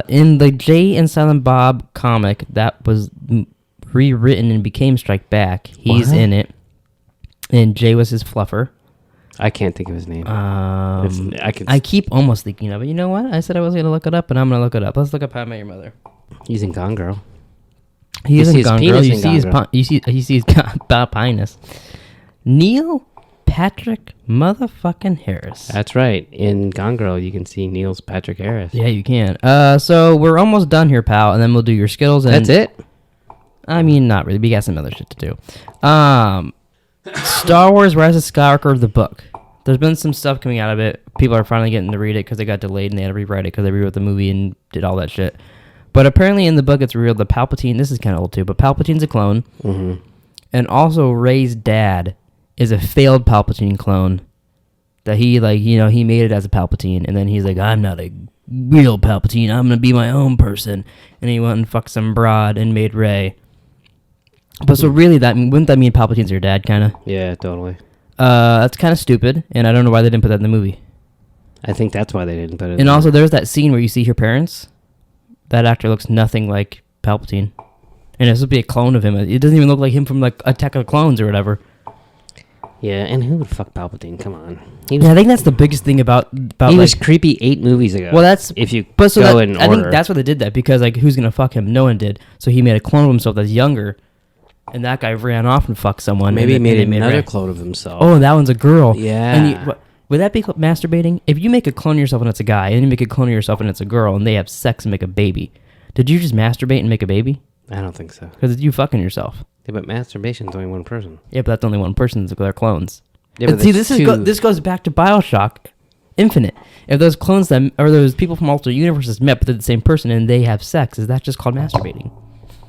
Speaker 1: In the Jay and Silent Bob comic that was rewritten and became Strike Back, he's
Speaker 2: What?
Speaker 1: in it, and Jay was his fluffer.
Speaker 2: I can't think of his name.
Speaker 1: I keep almost thinking of it. You know what? I said I was gonna look it up, and I'm gonna look it up. Let's look up How I Met Your Mother.
Speaker 2: He's in Gone Girl.
Speaker 1: He is
Speaker 2: see
Speaker 1: in
Speaker 2: his
Speaker 1: Gone
Speaker 2: penis
Speaker 1: Girl.
Speaker 2: in
Speaker 1: You see
Speaker 2: Gone
Speaker 1: his
Speaker 2: Girl.
Speaker 1: you see his penis. Neil Patrick motherfucking Harris.
Speaker 2: That's right. In Gone Girl, you can see Neil Patrick Harris.
Speaker 1: Yeah, you can. So we're almost done here, pal, and then we'll do your Skittles. And
Speaker 2: That's it?
Speaker 1: I mean, not really. We got some other shit to do. Star Wars Rise of Skywalker, the book. There's been some stuff coming out of it. People are finally getting to read it because it got delayed and they had to rewrite it because they rewrote the movie and did all that shit. But apparently in the book it's revealed that Palpatine, this is kind of old too, but Palpatine's a clone.
Speaker 2: Mm-hmm.
Speaker 1: And also Rey's dad is a failed Palpatine clone. That he, he made it as a Palpatine. And then he's like, I'm not a real Palpatine. I'm going to be my own person. And he went and fucked some broad and made Rey. But so really, wouldn't that mean Palpatine's your dad, kind of?
Speaker 2: Yeah, totally.
Speaker 1: That's kind of stupid, and I don't know why they didn't put that in the movie.
Speaker 2: I think that's why they didn't put it.
Speaker 1: And also, there's that scene where you see her parents. That actor looks nothing like Palpatine, and it's supposed to be a clone of him. It doesn't even look like him from like Attack of the Clones or whatever.
Speaker 2: Yeah, and who would fuck Palpatine? Come on.
Speaker 1: Yeah, I think that's the biggest thing about
Speaker 2: he was creepy 8 movies ago.
Speaker 1: Well, that's
Speaker 2: if you
Speaker 1: but so
Speaker 2: go
Speaker 1: that,
Speaker 2: in
Speaker 1: I
Speaker 2: order.
Speaker 1: think that's why they did that because like who's gonna fuck him? No one did. So he made a clone of himself that's younger, and that guy ran off and fucked someone.
Speaker 2: Maybe he
Speaker 1: and
Speaker 2: made
Speaker 1: they
Speaker 2: another
Speaker 1: Rey.
Speaker 2: clone of himself.
Speaker 1: Oh, that one's a girl.
Speaker 2: Yeah.
Speaker 1: And would that be masturbating? If you make a clone of yourself and it's a guy, and you make a clone of yourself and it's a girl, and they have sex and make a baby, did you just masturbate and make a baby?
Speaker 2: I don't think so.
Speaker 1: Because you fucking yourself.
Speaker 2: Yeah, but masturbation's only one person.
Speaker 1: Yeah, but that's only one person. They're clones.
Speaker 2: Yeah,
Speaker 1: And
Speaker 2: but
Speaker 1: see,
Speaker 2: that's
Speaker 1: this goes back to BioShock Infinite. If those clones or those people from alternate universes met, but they're the same person and they have sex, is that just called masturbating?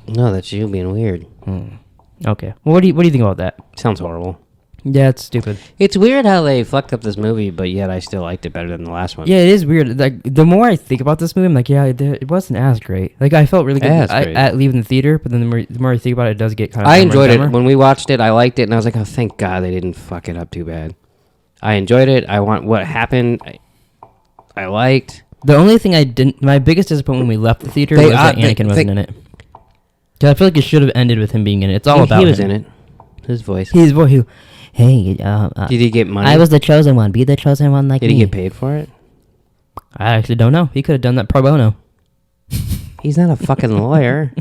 Speaker 2: No, that's you being weird.
Speaker 1: Okay. Well, what do you think about that?
Speaker 2: Sounds horrible.
Speaker 1: Yeah, it's stupid.
Speaker 2: It's weird how they fucked up this movie, but yet I still liked it better than the last one.
Speaker 1: Yeah, it is weird. Like the more I think about this movie, I'm like, yeah, it wasn't as great. Like I felt really good at leaving the theater, but then the more I think about it, it does get kind of.
Speaker 2: I enjoyed it when we watched it. I liked it, and I was like, oh, thank God they didn't fuck it up too bad. I enjoyed it. I want what happened. I liked.
Speaker 1: The only thing I didn't, my biggest disappointment when we left the theater was that Anakin wasn't in it. Cause I feel like it should have ended with him being in it. It's all about
Speaker 2: he was
Speaker 1: him.
Speaker 2: in it. His voice.
Speaker 1: His voice. Hey,
Speaker 2: did he get money?
Speaker 1: I was the chosen one. Be the chosen one like me.
Speaker 2: Did he get paid for it?
Speaker 1: I actually don't know. He could have done that pro bono.
Speaker 2: He's not a fucking lawyer.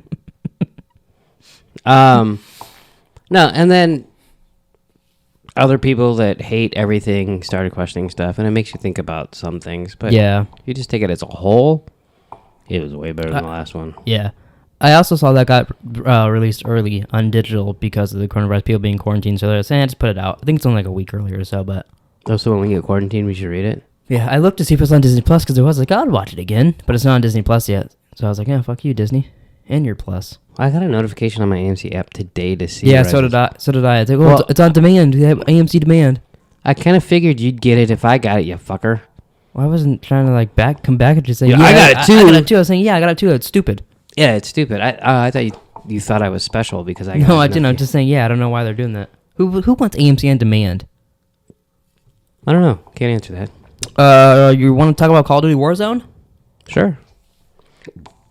Speaker 2: No, and then other people that hate everything started questioning stuff, and it makes you think about some things. But
Speaker 1: Yeah.
Speaker 2: if you just take it as a whole, it was way better than the last one.
Speaker 1: Yeah. I also saw that got released early on digital because of the coronavirus, people being quarantined. So they're saying, just put it out. I think it's only like a week earlier or so, but.
Speaker 2: Oh, so when we get quarantined, we should read it?
Speaker 1: Yeah, I looked to see if it was on Disney Plus because it was like, I'd watch it again, but it's not on Disney Plus yet. So I was like, yeah, fuck you, Disney. And your Plus.
Speaker 2: I got a notification on my AMC app today to see.
Speaker 1: Yeah, so did I. It's like, oh,
Speaker 2: Well,
Speaker 1: it's on demand. We have AMC demand.
Speaker 2: I kind of figured you'd get it if I got it, you fucker.
Speaker 1: Well, I wasn't trying to like come back and just say,
Speaker 2: Yeah, I got it too.
Speaker 1: I got it too. I was saying, yeah, I got it too. It's stupid.
Speaker 2: Yeah, it's stupid. I thought you thought I was special because I got
Speaker 1: No, I didn't. I'm just saying, yeah, I don't know why they're doing that. Who wants AMC on demand?
Speaker 2: I don't know. Can't answer that.
Speaker 1: You want to talk about Call of Duty Warzone?
Speaker 2: Sure.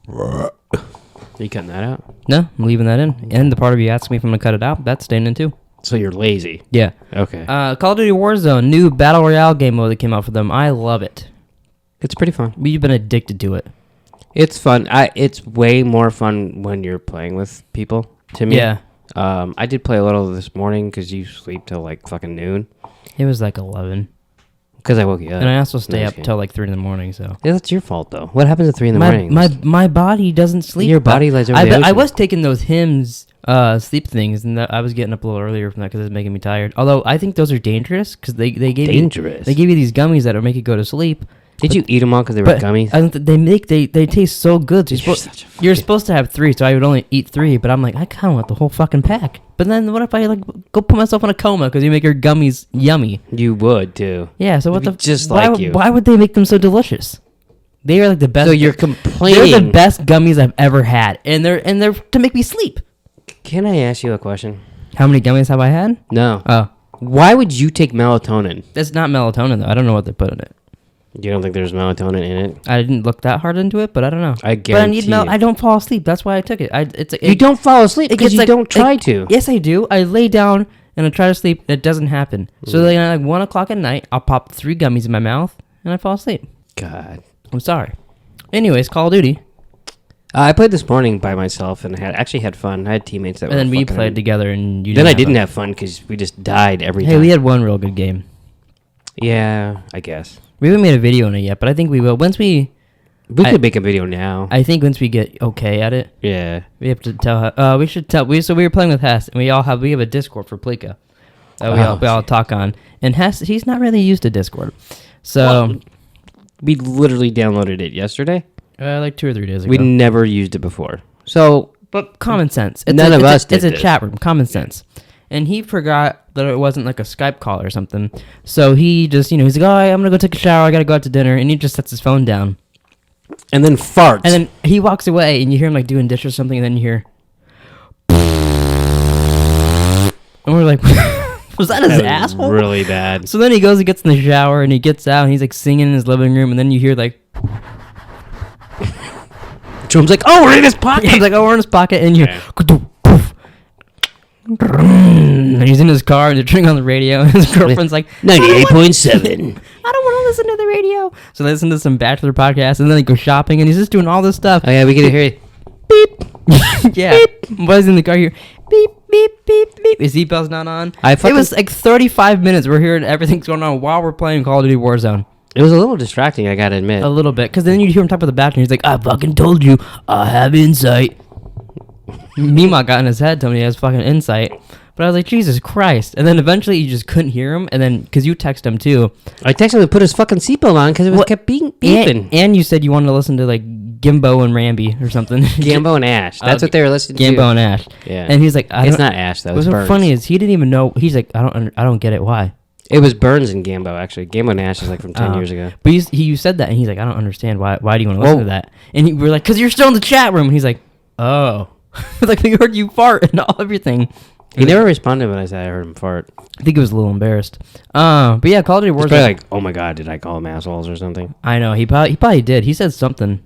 Speaker 2: Are you cutting that out?
Speaker 1: No, I'm leaving that in. And the part of you asked me if I'm going to cut it out, that's staying in too.
Speaker 2: So you're lazy.
Speaker 1: Yeah.
Speaker 2: Okay.
Speaker 1: Call of Duty Warzone, new Battle Royale game mode that came out for them. I love it.
Speaker 2: It's pretty fun.
Speaker 1: We've been addicted to it.
Speaker 2: It's fun. It's way more fun when you're playing with people, to me.
Speaker 1: Yeah.
Speaker 2: I did play a little this morning because you sleep till like fucking noon.
Speaker 1: It was like 11.
Speaker 2: Because I woke you up.
Speaker 1: And I also stay up
Speaker 2: game.
Speaker 1: till like 3 in the morning, so.
Speaker 2: Yeah, that's your fault, though. What happens at 3 in the morning?
Speaker 1: My body doesn't sleep.
Speaker 2: Your body lays over the ocean.
Speaker 1: I was taking those hymns, sleep things, and I was getting up a little earlier from that because it was making me tired. Although I think those are dangerous because they gave
Speaker 2: dangerous.
Speaker 1: They give you these gummies that will make you go to sleep.
Speaker 2: Did you eat them all because they were gummies?
Speaker 1: I think they taste so good. So you're supposed to have 3, so I would only eat 3. But I'm like, I kind of want the whole fucking pack. But then what if I like go put myself in a coma because you make your gummies yummy?
Speaker 2: You would too.
Speaker 1: Yeah. So what the
Speaker 2: just
Speaker 1: why,
Speaker 2: like you?
Speaker 1: Why would they make them so delicious? They are like the best.
Speaker 2: So you're complaining.
Speaker 1: They're the best gummies I've ever had, and they're to make me sleep.
Speaker 2: Can I ask you a question?
Speaker 1: How many gummies have I had?
Speaker 2: No.
Speaker 1: Oh,
Speaker 2: Why would you take melatonin?
Speaker 1: it's not melatonin though. I don't know what they put in it.
Speaker 2: You don't think there's melatonin in it?
Speaker 1: I didn't look that hard into it, but I don't know.
Speaker 2: I
Speaker 1: But I
Speaker 2: guarantee
Speaker 1: need I don't fall asleep. That's why I took it.
Speaker 2: You don't fall asleep
Speaker 1: it
Speaker 2: because
Speaker 1: gets
Speaker 2: you
Speaker 1: like-
Speaker 2: don't try
Speaker 1: it-
Speaker 2: to.
Speaker 1: Yes, I do. I lay down and I try to sleep. And it doesn't happen. So then at like 1 o'clock at night, I'll pop 3 gummies in my mouth and I fall asleep.
Speaker 2: God.
Speaker 1: I'm sorry. Anyways, Call of Duty.
Speaker 2: I played this morning by myself and actually had fun. I had teammates that
Speaker 1: And
Speaker 2: were
Speaker 1: then we
Speaker 2: fucking-
Speaker 1: played together and you
Speaker 2: Then I
Speaker 1: didn't
Speaker 2: didn't have fun because we just died every
Speaker 1: Hey,
Speaker 2: time.
Speaker 1: we had one real good game.
Speaker 2: Yeah, I guess.
Speaker 1: We haven't made a video on it yet, but I think we will.
Speaker 2: We could make a video now.
Speaker 1: I think once we get okay at it,
Speaker 2: Yeah.
Speaker 1: we have to tell her. We should tell. So we were playing with Hess, and we have a Discord for Pleeka that we all talk on. And Hess, he's not really used to Discord, so
Speaker 2: We literally downloaded it yesterday.
Speaker 1: like 2 or 3 days ago.
Speaker 2: We never used it before. So,
Speaker 1: But common sense.
Speaker 2: None of us did
Speaker 1: It's a
Speaker 2: this.
Speaker 1: chat room. Common sense. And he forgot that it wasn't like a Skype call or something. So he just, he's like, oh, I'm going to go take a shower. I got to go out to dinner. And he just sets his phone down.
Speaker 2: and then farts.
Speaker 1: And then he walks away and you hear him like doing dishes or something. And then you hear. And we're like, was that his asshole?
Speaker 2: Really bad.
Speaker 1: So then he goes and gets in the shower and he gets out and he's like singing in his living room. And then you hear like.
Speaker 2: Drum's like, oh, we're in his pocket.
Speaker 1: He's like, oh, we're in his pocket. And you hear. And he's in his car and they're turning on the radio and his girlfriend's like
Speaker 2: 98.7.
Speaker 1: I don't want to listen to the radio. So they listen to some Bachelor podcast and then they go shopping and he's just doing all this stuff.
Speaker 2: Oh, yeah, we can hear it.
Speaker 1: Beep. Yeah. Boys in the car here. Beep, beep, beep, beep. His seatbelt's not on. It was like 35 minutes. We're hearing everything's going on while we're playing Call of Duty Warzone.
Speaker 2: It was a little distracting, I gotta admit.
Speaker 1: A little bit. Because then you hear him talk about the bathroom. He's like, I fucking told you. I have insight. Meemaw got in his head, told me he has fucking insight. But I was like, Jesus Christ. And then eventually you just couldn't hear him. And then, because you text him too.
Speaker 2: I texted him to put his fucking seatbelt on because it kept beeping.
Speaker 1: And you said you wanted to listen to like Gimbo and Ramby or something.
Speaker 2: Gambo and Ash. That's what they were listening to.
Speaker 1: Gambo and Ash.
Speaker 2: Yeah.
Speaker 1: And he's like,
Speaker 2: It's not Ash, though.
Speaker 1: What's
Speaker 2: It's
Speaker 1: so
Speaker 2: Burns.
Speaker 1: funny is he didn't even know. He's like, I don't get it. Why?
Speaker 2: It was Burns and Gambo, actually. Gambo and Ash is like from 10 years ago.
Speaker 1: But you said that and he's like, I don't understand. Why do you want to listen to that? And we were like, because you're still in the chat room. And he's like, oh. Like we heard you fart and everything.
Speaker 2: He never responded when I said I heard him fart.
Speaker 1: I think he was a little embarrassed. But yeah, Call of Duty
Speaker 2: He's
Speaker 1: Warzone.
Speaker 2: probably like, oh my god, did I call him assholes or something?
Speaker 1: I know he probably did. He said something.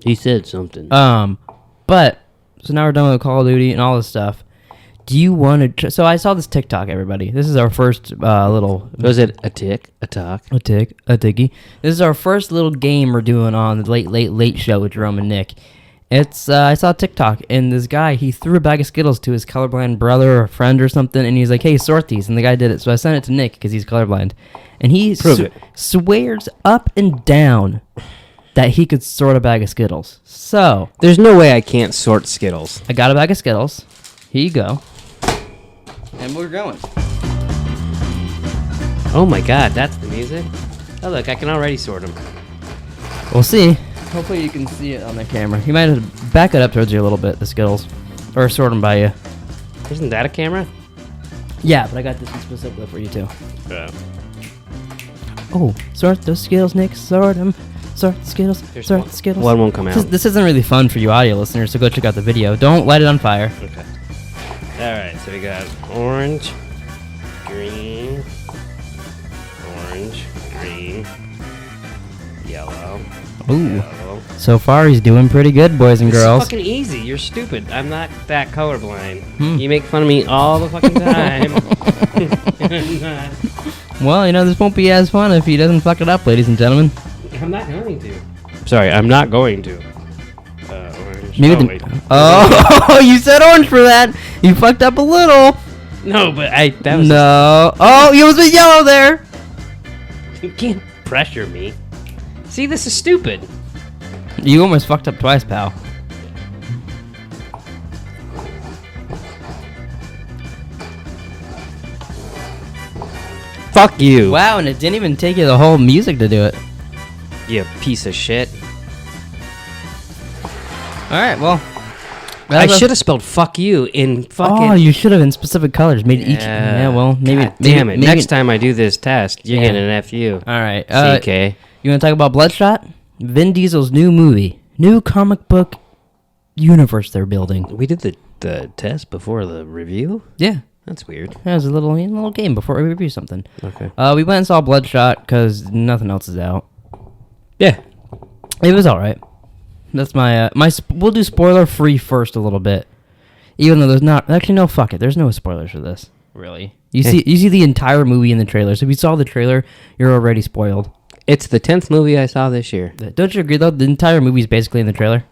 Speaker 2: He said something.
Speaker 1: But so now we're done with Call of Duty and all this stuff. Do you want to? So I saw this TikTok. Everybody, this is our first little.
Speaker 2: Was it a tick, a talk?
Speaker 1: A ticky. This is our first little game we're doing on the late show with Jerome and Nick. It's I saw TikTok and this guy, he threw a bag of Skittles to his colorblind brother or friend or something, and he's like, "Hey, sort these." And the guy did it, so I sent it to Nick because he's colorblind, and he swears up and down that he could sort a bag of Skittles. So
Speaker 2: there's no way I can't sort Skittles.
Speaker 1: I got a bag of Skittles. Here you go. And we're going.
Speaker 2: Oh my god, that's the music? Oh look, I can already sort them.
Speaker 1: We'll see. Hopefully you can see it on the camera. You might have to back it up towards you a little bit, the Skittles. Or sort them by you.
Speaker 2: Isn't that a camera?
Speaker 1: Yeah, but I got this one specifically for you too.
Speaker 2: Yeah.
Speaker 1: Oh, sort those Skittles, Nick. Sort them. Sort the Skittles. Sort the Skittles.
Speaker 2: One won't come out.
Speaker 1: This isn't really fun for you audio listeners, so go check out the video. Don't light it on fire.
Speaker 2: Okay. Alright, so we got orange, green, orange, orange, green, yellow.
Speaker 1: Ooh.
Speaker 2: Yellow.
Speaker 1: So far, he's doing pretty good, boys and girls.
Speaker 2: It's fucking easy. You're stupid. I'm not that colorblind. You make fun of me all the fucking time. I'm not.
Speaker 1: Well, this won't be as fun if he doesn't fuck it up, ladies and gentlemen.
Speaker 2: I'm not going to. Sorry, I'm not going to. Orange.
Speaker 1: Maybe you said orange for that. You fucked up a little.
Speaker 2: No, but that was...
Speaker 1: No. Oh, you almost went yellow there.
Speaker 2: You can't pressure me. See, this is stupid.
Speaker 1: You almost fucked up twice, pal.
Speaker 2: Fuck you.
Speaker 1: Wow, and it didn't even take you the whole music to do it.
Speaker 2: You piece of shit.
Speaker 1: Alright, well.
Speaker 2: I should have spelled fuck you in fucking...
Speaker 1: Oh, you should have in specific colors. Made each... Yeah, well, maybe...
Speaker 2: God damn it. Next time I do this test, you're getting an FU.
Speaker 1: Alright.
Speaker 2: CK.
Speaker 1: You want to talk about Bloodshot? Vin Diesel's new movie. New comic book universe they're building.
Speaker 2: We did the test before the review?
Speaker 1: Yeah.
Speaker 2: That's weird.
Speaker 1: That was a little game before we review something.
Speaker 2: Okay.
Speaker 1: We went and saw Bloodshot because nothing else is out.
Speaker 2: Yeah.
Speaker 1: It was alright. That's my we'll do spoiler free first a little bit. Even though there's not... Actually, no, fuck it. There's no spoilers for this. Really. You see the entire movie in the trailer. So if you saw the trailer, you're already spoiled.
Speaker 2: It's the 10th movie I saw this year.
Speaker 1: Don't you agree, though? The entire movie is basically in the trailer.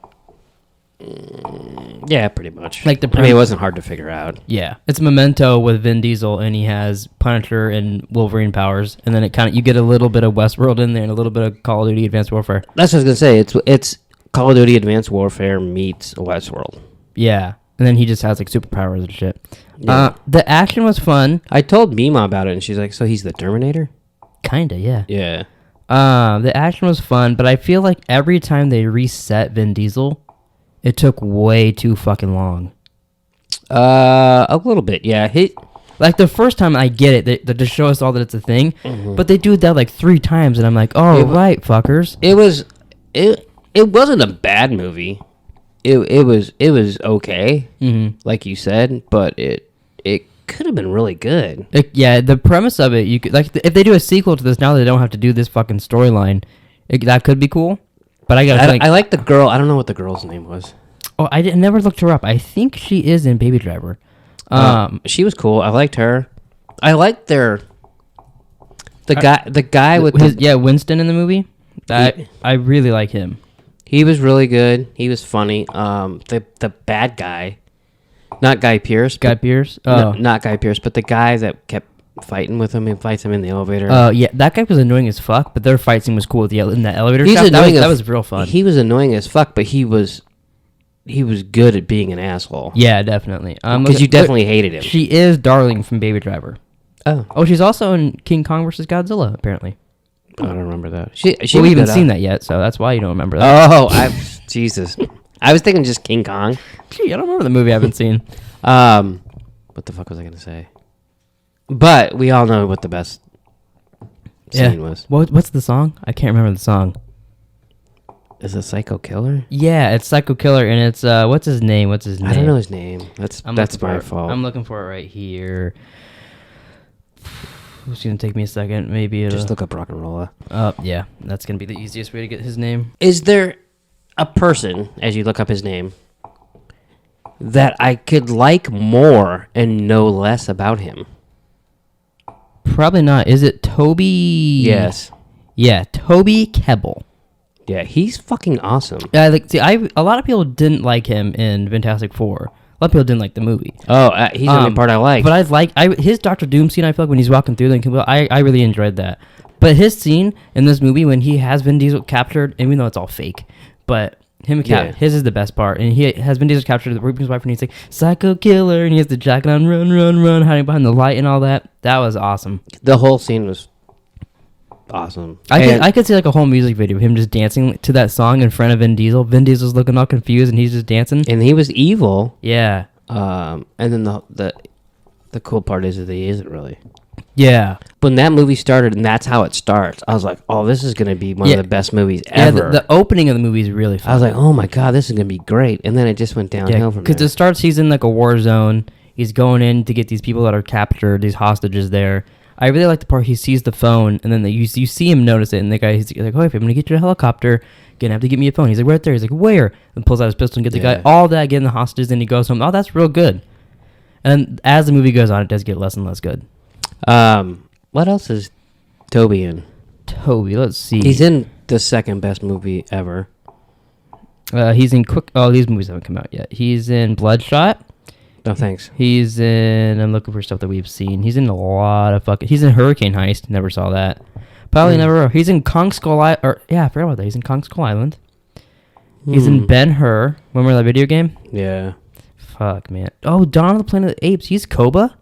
Speaker 2: Yeah, pretty much.
Speaker 1: Like
Speaker 2: it wasn't hard to figure out.
Speaker 1: Yeah, it's Memento with Vin Diesel, and he has Punisher and Wolverine powers, and then you get a little bit of Westworld in there and a little bit of Call of Duty Advanced Warfare.
Speaker 2: That's what I was gonna say. It's Call of Duty Advanced Warfare meets Westworld.
Speaker 1: Yeah, and then he just has like superpowers and shit.
Speaker 2: Yeah.
Speaker 1: The action was fun.
Speaker 2: I told Mima about it, and she's like, "So he's the Terminator?"
Speaker 1: Kinda, yeah.
Speaker 2: Yeah.
Speaker 1: The action was fun, but I feel like every time they reset Vin Diesel, it took way too fucking long.
Speaker 2: A little bit, yeah.
Speaker 1: Like the first time I get it, they just show us all that it's a thing, but they do that like 3 times, and I'm like, oh, right, fuckers.
Speaker 2: It wasn't a bad movie. It was okay, like you said, but it could have been really good.
Speaker 1: Yeah, the premise of it, you could, like, if they do a sequel to this now, they don't have to do this fucking storyline. That could be cool. But I
Speaker 2: like the girl. I don't know what the girl's name was.
Speaker 1: Oh, I never looked her up. I think she is in Baby Driver.
Speaker 2: She was cool. I liked her. I liked the guy with
Speaker 1: Winston in the movie. I really like him.
Speaker 2: He was really good. He was funny. The bad guy, not Guy Pearce.
Speaker 1: Guy Pearce.
Speaker 2: No, not Guy Pearce, but the guy that kept fighting with him. He fights him in the elevator.
Speaker 1: Yeah, that guy was annoying as fuck, but their fight scene was cool in that elevator. That was real fun.
Speaker 2: He was annoying as fuck, but he was good at being an asshole.
Speaker 1: Yeah, definitely.
Speaker 2: Because you definitely hated him.
Speaker 1: She is Darling from Baby Driver.
Speaker 2: Oh,
Speaker 1: she's also in King Kong vs. Godzilla, apparently.
Speaker 2: I don't remember that.
Speaker 1: We haven't seen that yet, so that's why you don't remember that.
Speaker 2: Oh, Jesus. I was thinking just King Kong.
Speaker 1: Gee, I don't remember the movie I haven't seen.
Speaker 2: What the fuck was I going to say? But we all know what the best scene was.
Speaker 1: What's the song? I can't remember the song.
Speaker 2: Is it Psycho Killer?
Speaker 1: Yeah, it's Psycho Killer, and it's what's his name? I
Speaker 2: don't know his name. That's my fault.
Speaker 1: I'm looking for it right here. It's gonna take me a second. Maybe it'll
Speaker 2: just look up Rock and Rolla.
Speaker 1: Yeah, that's gonna be the easiest way to get his name.
Speaker 2: Is there a person, as you look up his name, that I could like more and know less about him?
Speaker 1: Probably not. Is it Toby?
Speaker 2: Yes.
Speaker 1: Yeah, Toby Kebbell.
Speaker 2: Yeah, he's fucking awesome.
Speaker 1: A lot of people didn't like him in Fantastic Four. A lot of people didn't like the movie.
Speaker 2: Oh, he's the only part I like.
Speaker 1: But his Doctor Doom scene, I feel like when he's walking through, I really enjoyed that. But his scene in this movie when he has Vin Diesel captured, even though it's all fake, but his is the best part. And he has Vin Diesel captured the Rubik's wife, and he's like, Psycho Killer, and he has the jacket on, run, hiding behind the light and all that. That was awesome.
Speaker 2: The whole scene was awesome.
Speaker 1: I could see like a whole music video of him just dancing to that song in front of Vin Diesel. Vin Diesel's looking all confused, and he's just dancing.
Speaker 2: And he was evil.
Speaker 1: Yeah.
Speaker 2: And then the cool part is that he isn't really.
Speaker 1: Yeah.
Speaker 2: When that movie started, and that's how it starts, I was like, oh, this is going to be one of the best movies ever.
Speaker 1: Yeah, the opening of the movie is really fun.
Speaker 2: I was like, oh my God, this is going to be great. And then it just went downhill from there.
Speaker 1: Because it starts, he's in like a war zone. He's going in to get these people that are captured, these hostages there. I really like the part he sees the phone, and then you see him notice it, and the guy, he's like, oh, if I'm going to get you a helicopter, you're going to have to get me a phone. He's like, right there. He's like, where? And pulls out his pistol and gets the guy, all that, getting the hostages, and he goes home. Oh, that's real good. And as the movie goes on, it does get less and less good.
Speaker 2: What else is Toby in?
Speaker 1: Toby, let's see.
Speaker 2: He's in the second best movie ever.
Speaker 1: He's in these movies haven't come out yet. He's in Bloodshot.
Speaker 2: No, thanks.
Speaker 1: He's in, I'm looking for stuff that we've seen. He's in a lot of he's in Hurricane Heist. Never saw that. Probably never. He's in Kong Skull Island. I forgot about that. He's in Kong Skull Island. He's in Ben-Hur. Remember that video game?
Speaker 2: Yeah.
Speaker 1: Fuck, man. Oh, Dawn of the Planet of the Apes. He's Koba?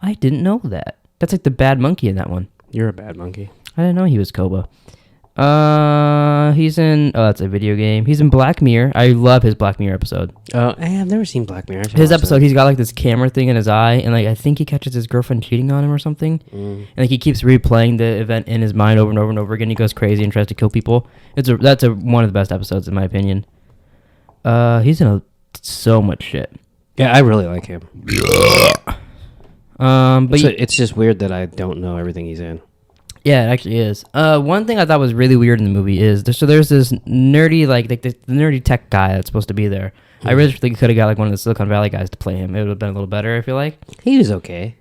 Speaker 1: I didn't know that. That's like the bad monkey in that one.
Speaker 2: You're a bad monkey.
Speaker 1: I didn't know he was Koba. He's in... Oh, that's a video game. He's in Black Mirror. I love his Black Mirror episode.
Speaker 2: Oh, I've never seen Black Mirror.
Speaker 1: His episode, he's got like this camera thing in his eye, and like I think he catches his girlfriend cheating on him or something. And like he keeps replaying the event in his mind over and over and over again. He goes crazy and tries to kill people. That's one of the best episodes in my opinion. He's in so much shit.
Speaker 2: Yeah, I really like him.
Speaker 1: But
Speaker 2: it's just weird that I don't know everything he's in.
Speaker 1: Yeah, it actually is. One thing I thought was really weird in the movie is there's this nerdy like the nerdy tech guy that's supposed to be there. I really think could have got like one of the Silicon Valley guys to play him. It would have been a little better, I feel like.
Speaker 2: He was okay.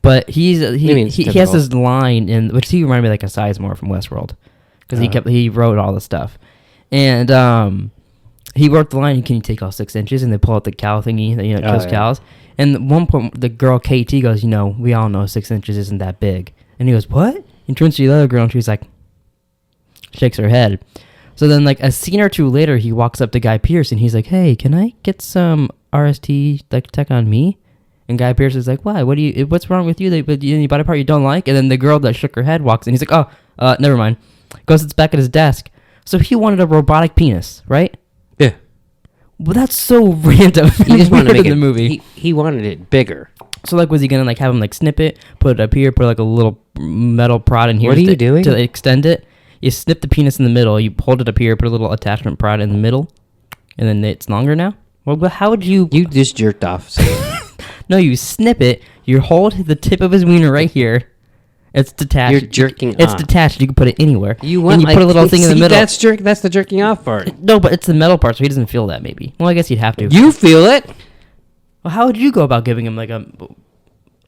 Speaker 1: But he has this line in which he reminded me like a Sizemore from Westworld because he wrote all the stuff, and he wrote the line, "Can you take all 6 inches?" And they pull out the cow thingy that kills cows. And at one point, the girl KT goes, we all know 6 inches isn't that big. And he goes, what? And turns to the other girl, and she's like, shakes her head. So then, like, a scene or two later, he walks up to Guy Pearce, and he's like, hey, can I get some RST, like, tech on me? And Guy Pearce is like, why? What's wrong with you? You bought a part you don't like? And then the girl that shook her head walks in. He's like, oh, never mind. Goes, sits back at his desk. So he wanted a robotic penis, right?
Speaker 2: Yeah.
Speaker 1: Well, that's so random.
Speaker 2: He just wanted to make
Speaker 1: the movie.
Speaker 2: He wanted it bigger.
Speaker 1: So, like, was he gonna like have him like snip it, put it up here, put like a little metal prod in here?
Speaker 2: What are you doing
Speaker 1: to extend it? You snip the penis in the middle. You hold it up here, put a little attachment prod in the middle, and then it's longer now. Well, but how would you?
Speaker 2: You just jerked off. So.
Speaker 1: No, you snip it. You hold the tip of his wiener right here. It's detached.
Speaker 2: You're jerking off.
Speaker 1: It's detached. You can put it anywhere.
Speaker 2: You
Speaker 1: put a little thing in the middle.
Speaker 2: That's the jerking off part.
Speaker 1: No, but it's the metal part, so he doesn't feel that. Maybe. Well, I guess he'd have to.
Speaker 2: You feel it.
Speaker 1: Well, how would you go about giving him like a?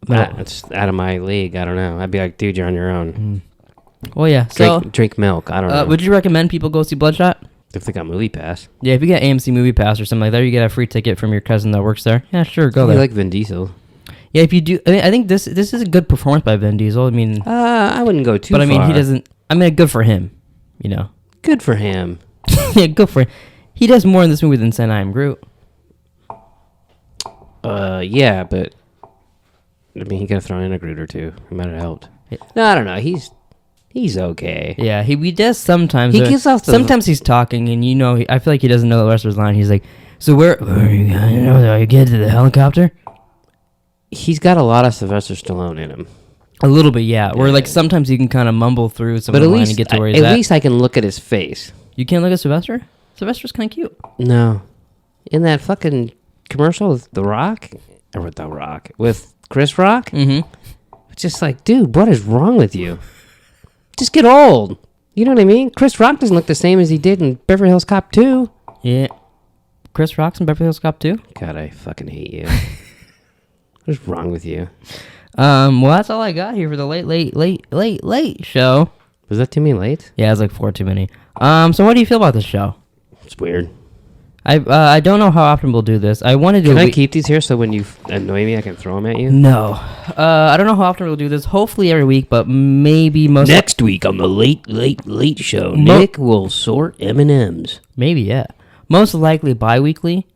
Speaker 2: It's out of my league. I don't know. I'd be like, dude, you're on your own.
Speaker 1: Well, yeah. So
Speaker 2: drink milk. I don't know.
Speaker 1: Would you recommend people go see Bloodshot?
Speaker 2: If they got Movie Pass.
Speaker 1: Yeah, if you get AMC Movie Pass or something like that, you get a free ticket from your cousin that works there. Yeah, sure, go there.
Speaker 2: You like Vin Diesel?
Speaker 1: Yeah, if you do, I think this is a good performance by Vin Diesel. I mean,
Speaker 2: I wouldn't go too far.
Speaker 1: But I mean, he doesn't. I mean, good for him.
Speaker 2: Good for him.
Speaker 1: Yeah, good for him. He does more in this movie than Said I Am Groot.
Speaker 2: Yeah, but I mean, he could have thrown in a Groot or two. It might have helped. Yeah. No, I don't know. He's okay.
Speaker 1: Yeah, he does sometimes.
Speaker 2: He gives off
Speaker 1: sometimes he's talking, and I feel like he doesn't know the rest of his line. He's like, "So where are you going? You get to the helicopter?"
Speaker 2: He's got a lot of Sylvester Stallone in him.
Speaker 1: A little bit, yeah. Where like sometimes you can kind of mumble through some of the line and get to where he's at.
Speaker 2: At least I can look at his face.
Speaker 1: You can't look at Sylvester? Sylvester's kind of cute.
Speaker 2: No, in that fucking commercial with with Chris Rock.
Speaker 1: Mm-hmm.
Speaker 2: It's just like, dude, what is wrong with you? Just get old. You know what I mean? Chris Rock doesn't look the same as he did in Beverly Hills Cop 2.
Speaker 1: Yeah. Chris Rock's in Beverly Hills Cop 2?
Speaker 2: God, I fucking hate you. What's wrong with you?
Speaker 1: Well, that's all I got here for the late show.
Speaker 2: Was that too many late?
Speaker 1: Yeah, it's like 4 too many. So what do you feel about this show?
Speaker 2: It's weird.
Speaker 1: I don't know how often we'll do this. I wanted to.
Speaker 2: Can I keep these here so when you annoy me, I can throw them at you?
Speaker 1: No. I don't know how often we'll do this. Hopefully every week, but maybe most.
Speaker 2: Next week on the late show, Nick will sort M&Ms.
Speaker 1: Maybe, yeah. Most likely bi-weekly,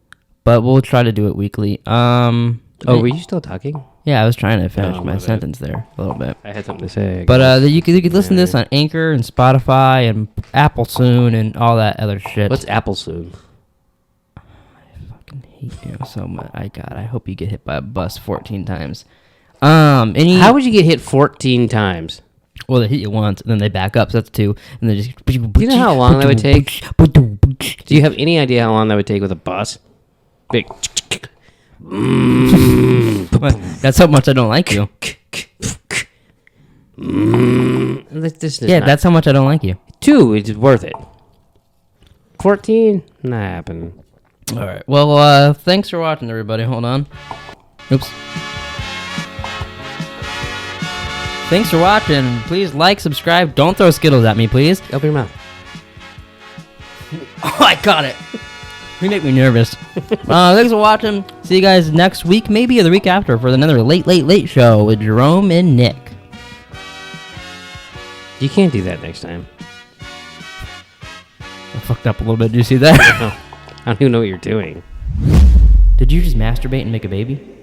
Speaker 1: but we'll try to do it weekly.
Speaker 2: Were you still talking?
Speaker 1: Yeah, I was trying to finish my sentence there a little bit.
Speaker 2: I had something to say.
Speaker 1: But you could listen to this on Anchor and Spotify and Apple soon and all that other shit.
Speaker 2: What's Apple soon?
Speaker 1: Hate you so much. I hope you get hit by a bus 14 times. How
Speaker 2: would you get hit 14 times?
Speaker 1: Well, they hit you once, and then they back up, so that's 2, and then just...
Speaker 2: Do you know how long that would take? Do you have any idea how long that would take with a bus? Big...
Speaker 1: That's how much I don't like you.
Speaker 2: This is
Speaker 1: Yeah,
Speaker 2: not-
Speaker 1: that's how much I don't like you.
Speaker 2: 2, it's worth it. 14, not happening.
Speaker 1: All right. Well, thanks for watching, everybody. Hold on. Oops. Thanks for watching. Please like, subscribe. Don't throw Skittles at me, please.
Speaker 2: Open your mouth.
Speaker 1: Oh, I got it. You make me nervous. Thanks for watching. See you guys next week, maybe or the week after, for another late show with Jerome and Nick.
Speaker 2: You can't do that next time.
Speaker 1: I fucked up a little bit. Did you see that?
Speaker 2: I don't even know what you're doing.
Speaker 1: Did you just masturbate and make a baby?